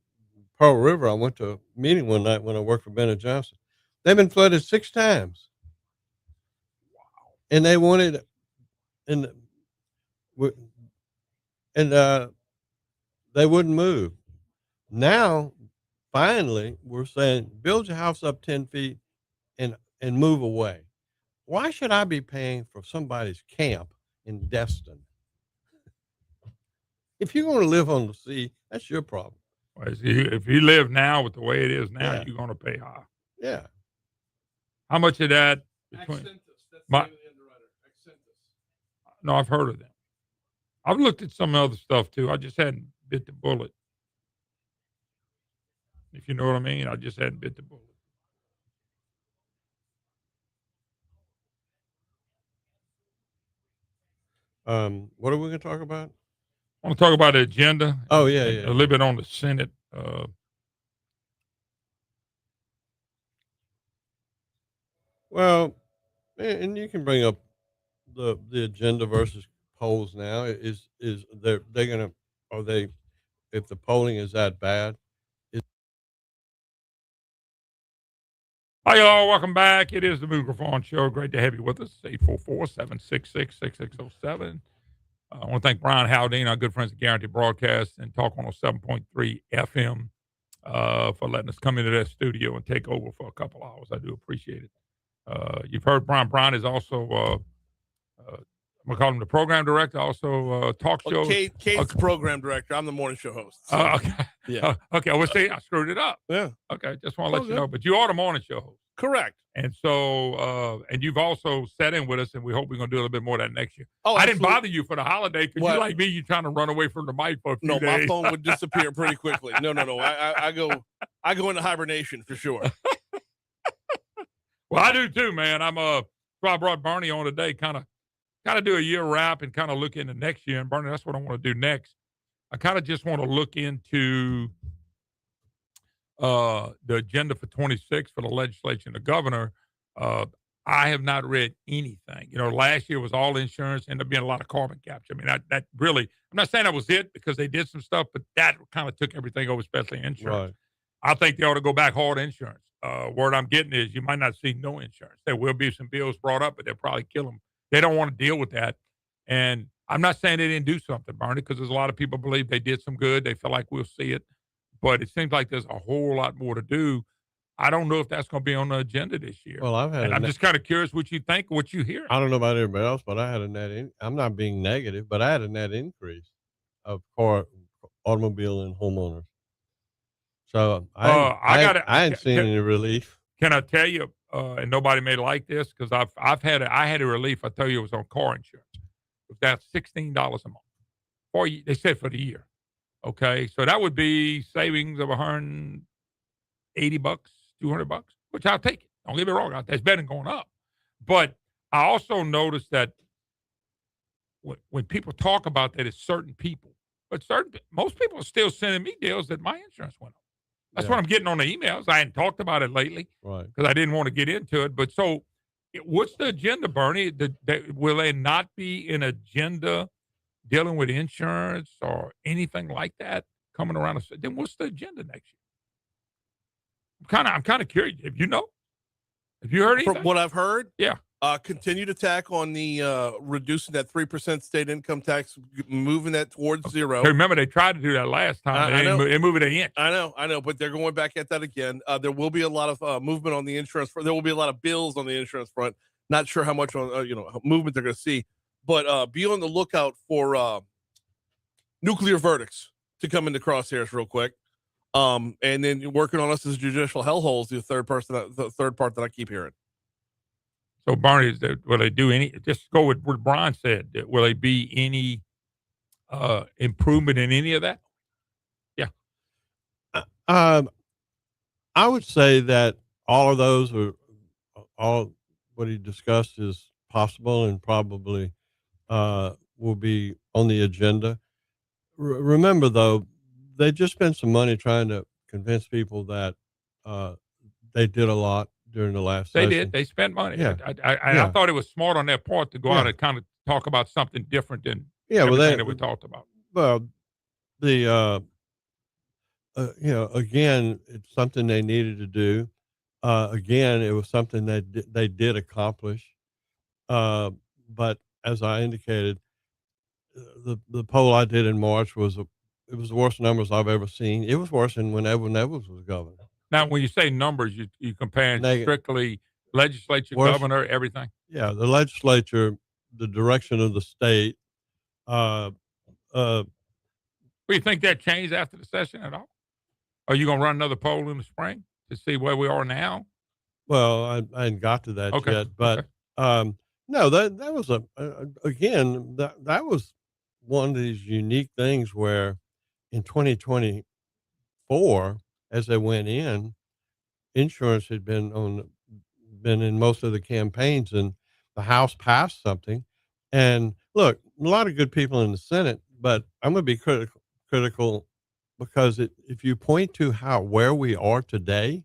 Pearl River. I went to a meeting one night when I worked for Bennett Johnson. They've been flooded 6 times. Wow. And they wanted and they wouldn't move. Now, finally, we're saying build your house up 10 feet and move away. Why should I be paying for somebody's camp in Destin? If you're going to live on the sea, that's your problem. Well, if you live now with the way it is now, you're going to pay high. Yeah. How much of that? No, I've heard of them. I've looked at some other stuff too. I just hadn't bit the bullet. If you know what I mean, I just hadn't bit the bullet. What are we going to talk about? I want to talk about the agenda. Oh, yeah. A little bit on the Senate. Well, and you can bring up the agenda versus polls now. If the polling is that bad? Hi, y'all. Welcome back. It is the Griffon Show. Great to have you with us. 844-766-6607. I want to thank Brian Haldane, our good friends at Guarantee Broadcast and Talk 107.3 FM for letting us come into their studio and take over for a couple hours. I do appreciate it. You've heard Brian. Brian is also, I'm going to call him the program director, also talk show. Kate's the program director. I'm the morning show host. So. Okay. Yeah. Okay. I was saying I screwed it up. Yeah. Okay. Just want to let you know. But you are the morning show host. Correct. And so, and you've also sat in with us, and we hope we're going to do a little bit more of that next year. Oh, I didn't bother you for the holiday because you like me, you're trying to run away from the mic for a few days. No, my phone would disappear pretty quickly. No. I go into hibernation for sure. Well, I do too, man. So I brought Bernie on today, kind of do a year wrap and kind of look into next year. And Bernie, that's what I want to do next. I kind of just want to look into the agenda for 26 for the legislature and the governor. I have not read anything. Last year was all insurance, ended up being a lot of carbon capture. I mean, that really, I'm not saying that was it because they did some stuff, but that kind of took everything over, especially insurance. Right. I think they ought to go back hard insurance. Word I'm getting is you might not see no insurance. There will be some bills brought up, but they'll probably kill them. They don't want to deal with that. And I'm not saying they didn't do something, Bernie, because there's a lot of people believe they did some good. They feel like we'll see it. But it seems like there's a whole lot more to do. I don't know if that's going to be on the agenda this year. Well, I'm just kind of curious what you think, what you hear. I don't know about everybody else, but I had a I'm not being negative, but I had a net increase of automobile and homeowners. So I hadn't seen any relief. Can I tell you? And nobody may like this because I had a relief. I tell you, it was on car insurance. That's $16 a month. They said for the year. Okay, so that would be savings of $180, $200, which I'll take it. Don't get me wrong, that's better than going up. But I also noticed that when people talk about that, it's certain people, but most people are still sending me deals that my insurance went up. That's what I'm getting on the emails. I hadn't talked about it lately, right? Because I didn't want to get into it. But so, what's the agenda, Bernie? Will there not be an agenda dealing with insurance or anything like that coming around? Then what's the agenda next year? I'm kind of curious. Have you heard anything? From what I've heard, yeah. Continued attack on the reducing that 3% state income tax, moving that towards zero. Hey, remember, they tried to do that last time. They moved it an inch. I know, but they're going back at that again. There will be a lot of movement on the insurance front. There will be a lot of bills on the insurance front. Not sure how much on movement they're going to see, but be on the lookout for nuclear verdicts to come into crosshairs real quick. And then working on us as judicial hellholes, the third part that I keep hearing. So, Barney, will they do any? Just go with what Brian said. Will there be any improvement in any of that? Yeah. I would say that all of those are all what he discussed is possible and probably will be on the agenda. Remember, though, they just spent some money trying to convince people that they did a lot during the last They session. did. They spent money. Yeah. I thought it was smart on their part to go out and kind of talk about something different than everything that we talked about. Well, the again, it's something they needed to do. Again, it was something that they did accomplish. But as I indicated, the poll I did in March it was the worst numbers I've ever seen. It was worse than when Edwin Edwards was governor. Now, when you say numbers, you comparing strictly legislature, governor, everything? Yeah, the legislature, the direction of the state. Do you think that changed after the session at all? Are you going to run another poll in the spring to see where we are now? Well, I hadn't got to that yet, but no, that was again, that was one of these unique things where in 2024, as they went in, insurance had been in most of the campaigns, and the House passed something. And look, a lot of good people in the Senate, but I'm going to be critical because if you point to where we are today,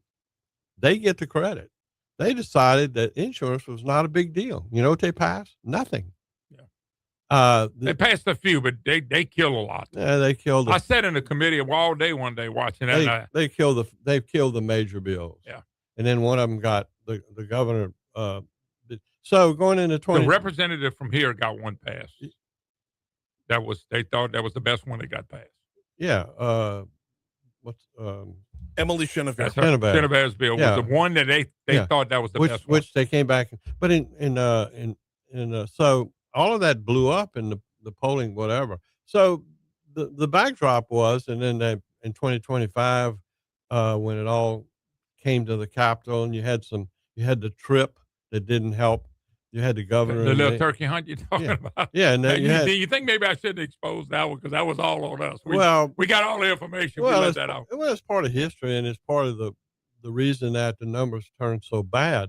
they get the credit. They decided that insurance was not a big deal. You know what they passed? Nothing. They passed a few, but they kill a lot. Yeah, they killed. I sat in a committee all day one day watching that. They've killed the major bills. Yeah, and then one of them got the governor. So going into 20, the representative from here got one passed. They thought that was the best one that got passed. Yeah. What's Emily Chenevert. Chenevert's bill was the one that they thought that was the best one. Which they came back, but so all of that blew up in the polling, whatever. So the backdrop was, and then in 2025, when it all came to the Capitol, and you had the trip that didn't help. You had the governor. The little turkey hunt you're talking about. Yeah, and then you think maybe I shouldn't expose that one because that was all on us. We got all the information. Well, we let that out. Well, it's part of history, and it's part of the reason that the numbers turned so bad.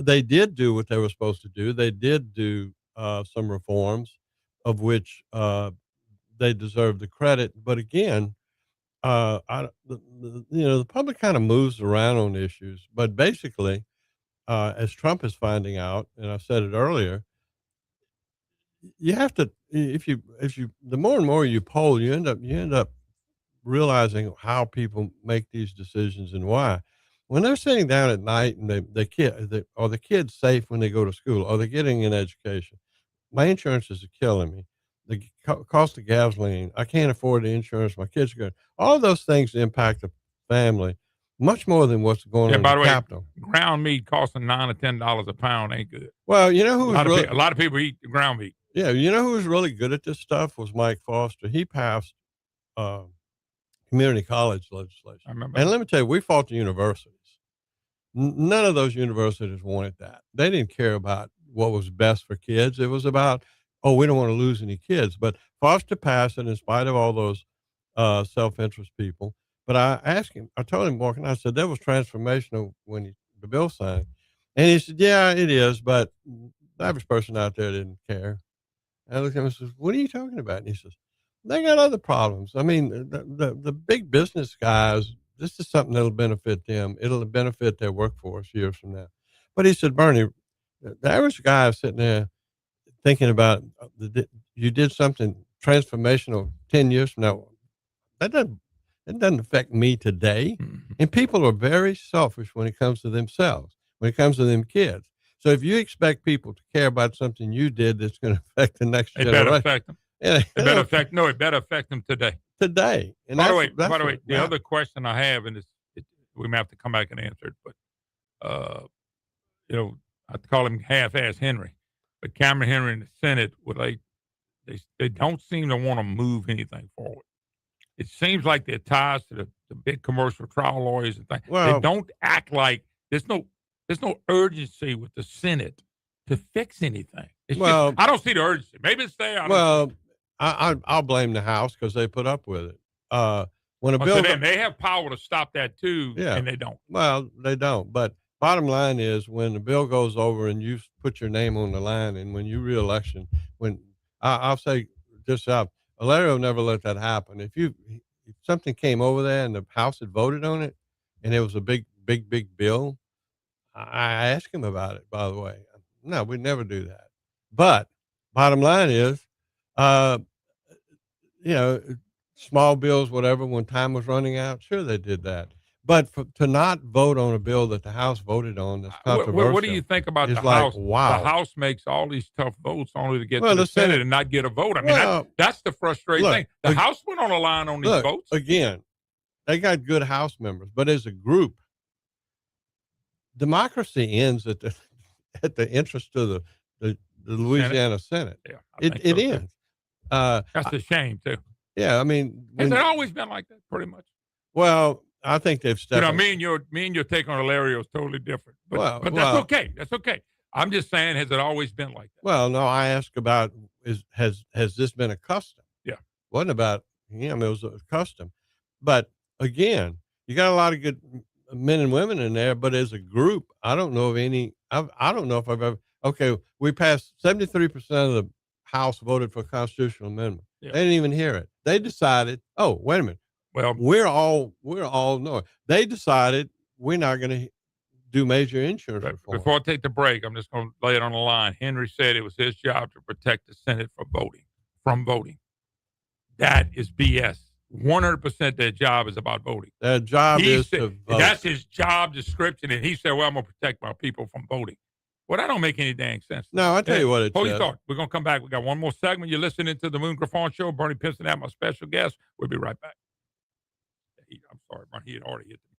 They did do what they were supposed to do. They did do some reforms, of which they deserve the credit. But again, the public kind of moves around on issues. But basically, as Trump is finding out, and I said it earlier, you have to the more and more you poll, you end up realizing how people make these decisions and why. When they're sitting down at night and are the kids safe when they go to school? Are they getting an education? My insurance is killing me. The cost of gasoline, I can't afford the insurance. My kids are going. All of those things impact the family much more than what's going on in the Capitol. Ground meat costing $9 or $10 a pound ain't good. Well, you know who a lot of people eat ground meat. Yeah, you know who was really good at this stuff was Mike Foster. He passed community college legislation. I remember. And let me tell you, we fought the universities. None of those universities wanted that. They didn't care about what was best for kids. It was about, we don't want to lose any kids. But Foster passed it in spite of all those self-interest people. But I told him, Morgan, I said, that was transformational when the bill signed. And he said, yeah, it is, but the average person out there didn't care. And I looked at him and said, what are you talking about? And he says, they got other problems. I mean, the big business guys, this is something that'll benefit them. It'll benefit their workforce years from now. But he said, Bernie, the average guy is sitting there thinking about you did something transformational 10 years from now. It doesn't affect me today. Mm-hmm. And people are very selfish when it comes to themselves, when it comes to them kids. So if you expect people to care about something you did that's going to affect the next generation. It better affect them. It better affect them today. Today. And by the way, the other question I have, and we may have to come back and answer it, but, I call him half-ass Henry. But Cameron Henry in the Senate, they don't seem to want to move anything forward. It seems like their ties to the big commercial trial lawyers and things. Well, they don't act like there's no urgency with the Senate to fix anything. I don't see the urgency. Maybe it's there. I'll blame the House because they put up with it. When a bill, they have power to stop that too, and they don't. Well, they don't. But bottom line is, when the bill goes over and you put your name on the line, and when you reelection, I'll say just out. Larry will never let that happen. if something came over there and the House had voted on it, and it was a big bill, I asked him about it. By the way, no, we'd never do that. But bottom line is, uh, you know, small bills, whatever. When time was running out, sure they did that. But to not vote on a bill that the House voted on that's controversial, what do you think about the House? Wow, the House makes all these tough votes only to get to the Senate and not get a vote. I mean, that's the frustrating thing. The House went on a line on these votes. Again, they got good House members, but as a group, democracy ends at the interest of the Louisiana Senate. Yeah, it ends. That's a shame too. Yeah, I mean, has it always been like that? Pretty much. Well, I think they've stepped. Me and your take on Hilario is totally different. But that's okay. That's okay. I'm just saying, has it always been like that? Well, no. I asked about has this been a custom? Yeah, wasn't about him. It was a custom. But again, you got a lot of good men and women in there. But as a group, I don't know of any. I don't know if I've ever. Okay, we passed 73% of the House voted for a constitutional amendment. Yeah. They didn't even hear it. They decided, oh, wait a minute. Well, we're all no. They decided we're not going to do major insurance reform. Before I take the break, I'm just going to lay it on the line. Henry said it was his job to protect the Senate from voting. That is BS. 100% their job is about voting. Their job is to vote. That's his job description, and he said, well, I'm going to protect my people from voting. Well, that don't make any dang sense. No, I'll tell you what it Hold your thought. We're going to come back. We got one more segment. You're listening to the Moon Griffon Show. Bernie Pinson, my special guest. We'll be right back. I'm sorry, Bernie. He had already hit me.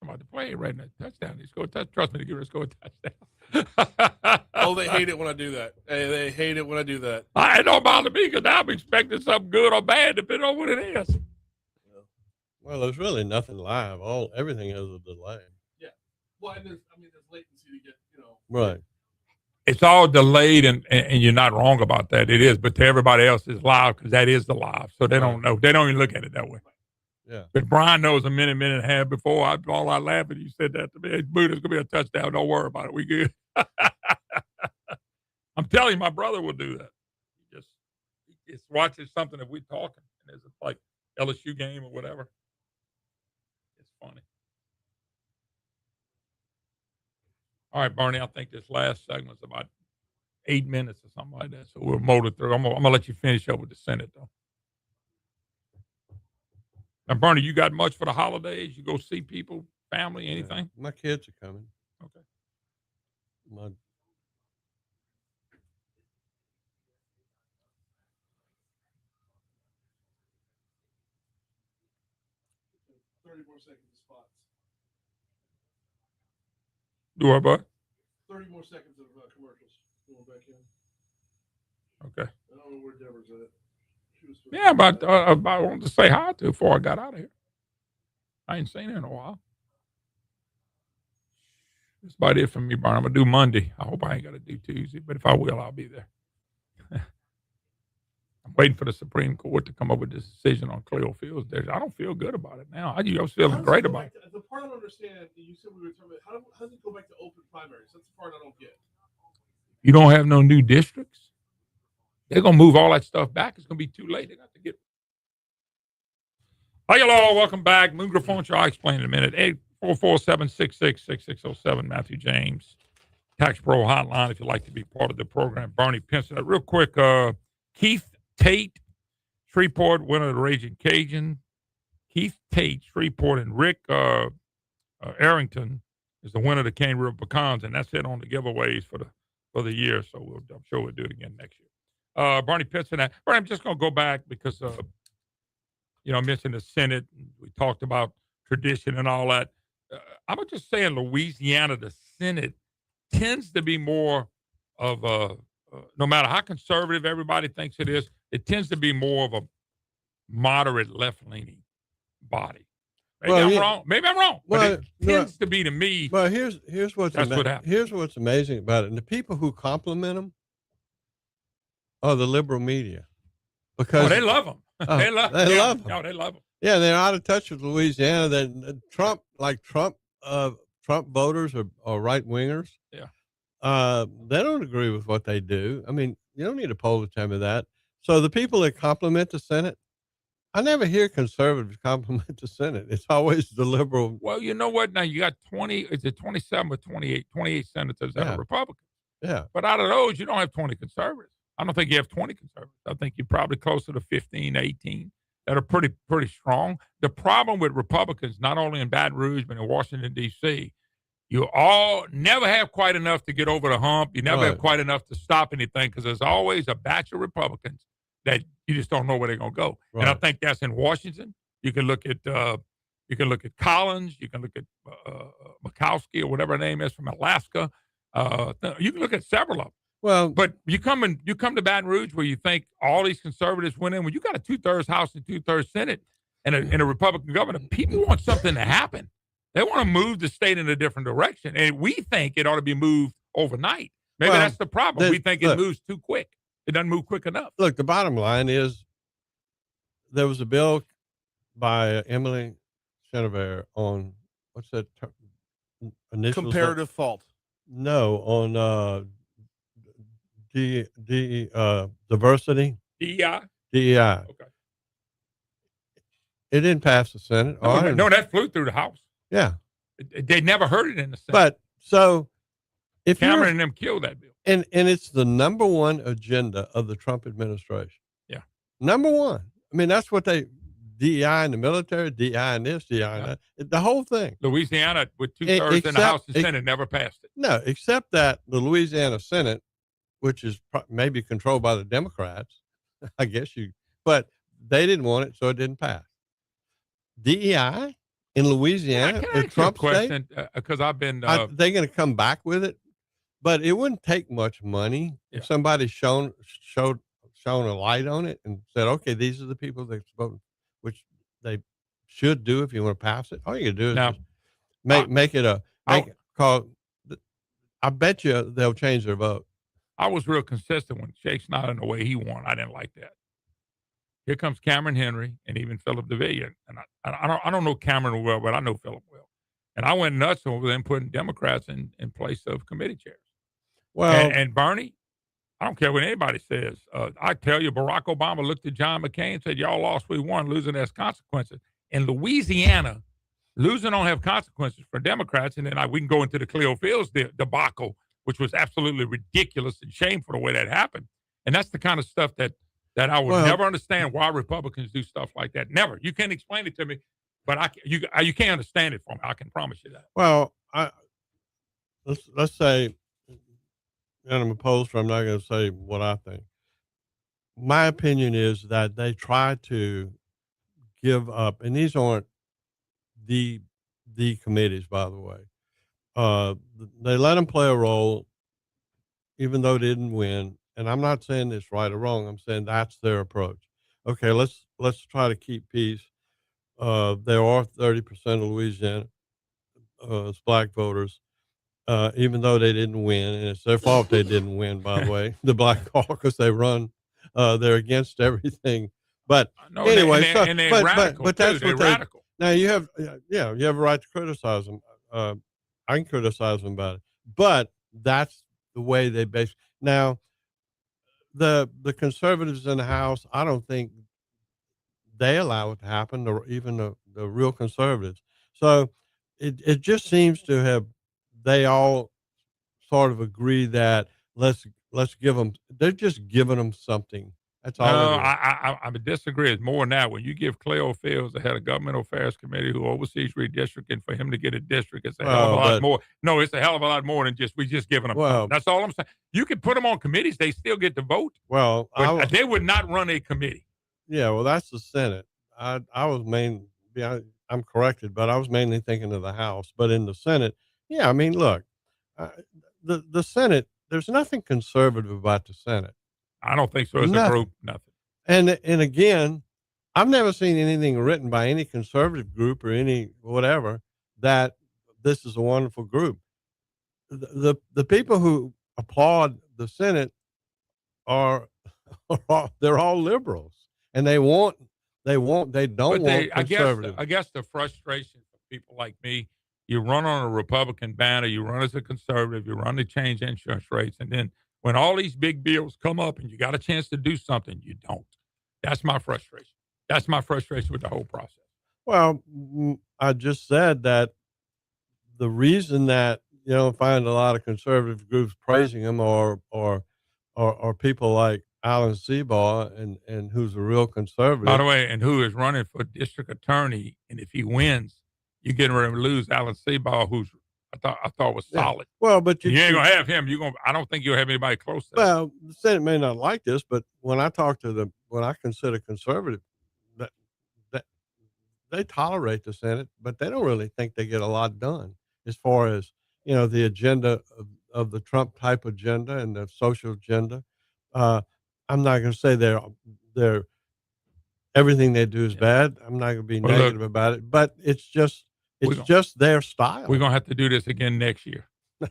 About to play right now. Touchdown. He scored a touchdown. Trust me, the Guru scored a touchdown. Oh, they hate it when I do that. Hey, they hate it when I do that. It don't bother me because now I'm expecting something good or bad depending on what it is. Well, there's really nothing live. Everything has a delay. Yeah. Well, and there's latency to get, Right. It's all delayed, and you're not wrong about that. It is, but to everybody else, it's live because that is the live. So they don't know. They don't even look at it that way. Yeah. But Brian knows a minute and a half before. I laughed when you said that to me. Hey, Boo, there's going to be a touchdown. Don't worry about it. We good. I'm telling you, my brother will do that. He just watches something that we're talking, and it's like LSU game or whatever. It's funny. All right, Barney, I think this last segment's about 8 minutes or something like that. So we'll motor through. I'm gonna let you finish up with the Senate though. Now, Bernie, you got much for the holidays? You go see people, family, anything? My kids are coming. Okay. My 30 more seconds of spots. Do what, bud? 30 more seconds of commercials. Going back in. Okay. I don't know where Deborah's at. Yeah, but I wanted to say hi to her before I got out of here. I ain't seen her in a while. That's about it for me, Barn. I'm going to do Monday. I hope I ain't got to do Tuesday, but if I will, I'll be there. I'm waiting for the Supreme Court to come up with this decision on Cleo Fields. I don't feel good about it now. I was feeling great about it. The part I don't understand, you said we were talking about, how does it go back to open primaries? That's the part I don't get. You don't have no new districts? They're going to move all that stuff back. It's going to be too late. They got to get. Hi, hello. Welcome back. Moon Griffon Show. I'll explain in a minute. 844-766-6607. Matthew James. Tax Pro Hotline if you'd like to be part of the program. Barney Pinson. Real quick, Keith Tate, Shreveport, winner of the Raging Cajun. Keith Tate, Shreveport, and Rick Arrington is the winner of the Kangaroo Pecans, and that's it on the giveaways for the year. So I'm sure we'll do it again next year. Barney Pinson. Barney, I'm just going to go back because, I mentioned the Senate. We talked about tradition and all that. I would just say in Louisiana, the Senate tends to be more of a, no matter how conservative everybody thinks it is, it tends to be more of a moderate left-leaning body. Maybe I'm wrong. Maybe I'm wrong. But it tends to be to me. Well, here's what's that's what happens. Here's what's amazing about it, and the people who compliment them are the liberal media, because they love them. They love them. No, they love them. Yeah, they're out of touch with Louisiana. Trump voters are right wingers. Yeah. They don't agree with what they do. I mean, you don't need a poll to tell me that. So the people that compliment the Senate, I never hear conservatives compliment the Senate. It's always the liberal. Well, you know what? Now you got 27 or 28 senators that are Republicans. Yeah. But out of those, you don't have 20 conservatives. I don't think you have 20 conservatives. I think you're probably closer to 15, 18 that are pretty strong. The problem with Republicans, not only in Baton Rouge, but in Washington, D.C., you all never have quite enough to get over the hump. You never have quite enough to stop anything because there's always a batch of Republicans that you just don't know where they're going to go. Right. And I think that's in Washington. You can look at Collins. You can look at Murkowski or whatever her name is from Alaska. You can look at several of them. Well, but you come to Baton Rouge where you think all these conservatives went in. When you got a 2/3 House and 2/3 Senate and a Republican governor, people want something to happen. They want to move the state in a different direction, and we think it ought to be moved overnight. Maybe that's the problem. We think it moves too quick. It doesn't move quick enough. Look, the bottom line is there was a bill by Emily Chenevert on what's that initial comparative fault. No, on diversity. DEI. Okay. It didn't pass the Senate. No, that flew through the House. Yeah. They never heard it in the Senate. But so if Cameron and them killed that bill. And it's the number one agenda of the Trump administration. Yeah. Number one. I mean, that's what DEI in the military, DEI in this, DEI in that. The whole thing. Louisiana, with 2/3 in the House and Senate, never passed it. No, except that the Louisiana Senate, which is maybe controlled by the Democrats, I guess but they didn't want it, so it didn't pass. DEI in Louisiana, can I Trump question? Because I've been. They're going to come back with it, but it wouldn't take much money if somebody shone a light on it and said, "Okay, these are the people that's voting," which they should do if you want to pass it. All you do is just make it call. I bet you they'll change their vote. I was real consistent when Shakes not in the way he won. I didn't like that. Here comes Cameron Henry and even Philip DeVille. And I don't know Cameron well, but I know Philip well. And I went nuts over them putting Democrats in place of committee chairs. Well, and Bernie, I don't care what anybody says. I tell you, Barack Obama looked at John McCain and said, "Y'all lost, we won. Losing has consequences." In Louisiana, losing don't have consequences for Democrats. And then we can go into the Cleo Fields debacle which was absolutely ridiculous and shameful the way that happened. And that's the kind of stuff that I would never understand why Republicans do stuff like that. Never. You can't explain it to me, but you can't understand it for me. I can promise you that. Well, let's say, and I'm opposed to, I'm not going to say what I think. My opinion is that they try to give up, and these aren't the committees, by the way. They let them play a role, even though they didn't win. And I'm not saying it's right or wrong. I'm saying that's their approach. Okay, let's try to keep peace. There are 30% of Louisiana as black voters, even though they didn't win, and it's their fault they didn't win. By the way, the Black Caucus, they run, they're against everything. But No, anyway, and they're radical but that's too. what They're they. radical. Now you have, you have a right to criticize them. I can criticize them about it, but that's the way they base. Now, the conservatives in the House, I don't think they allow it to happen, or even the real conservatives. So it just seems to have, they all sort of agree that let's give them, they're just giving them something. That's all. No, it is. I would disagree. It's more than that. When you give Cleo Fields, the head of Government Affairs Committee, who oversees redistricting, for him to get a district, it's a hell of a lot more. No, it's a hell of a lot more than just giving them. Something. That's all I'm saying. You can put them on committees; they still get to vote. Well, but they would not run a committee. Yeah, well, that's the Senate. I was I'm corrected, but I was mainly thinking of the House. But in the Senate, yeah, I mean, look, the Senate. There's nothing conservative about the Senate. I don't think so. As a group, nothing. And again, I've never seen anything written by any conservative group or any whatever that this is a wonderful group. The people who applaud the Senate they're all liberals, and they don't want conservative. I guess the frustration for people like me, you run on a Republican banner, you run as a conservative, you run to change insurance rates, and then when all these big bills come up and you got a chance to do something, you don't. That's my frustration. That's my frustration with the whole process. Well, I just said that the reason that you don't find a lot of conservative groups praising him or people like Alan Seabaugh and who's a real conservative. By the way, and who is running for district attorney, and if he wins, you're getting ready to lose Alan Seabaugh, who's I thought was solid. Well, but you ain't gonna have him. I don't think you'll have anybody close to that. Well, the Senate may not like this, but when I talk to when I consider conservative, that they tolerate the Senate, but they don't really think they get a lot done as far as the agenda of the Trump type agenda and the social agenda. I'm not going to say they're everything they do is bad. I'm not going to be negative about it, but it's just their style. We're going to have to do this again next year.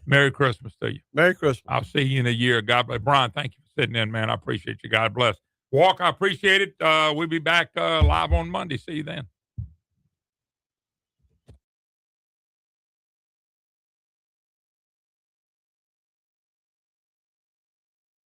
Merry Christmas to you. Merry Christmas. I'll see you in a year. God bless. Brian, thank you for sitting in, man. I appreciate you. God bless. Walk, I appreciate it. We'll be back live on Monday. See you then.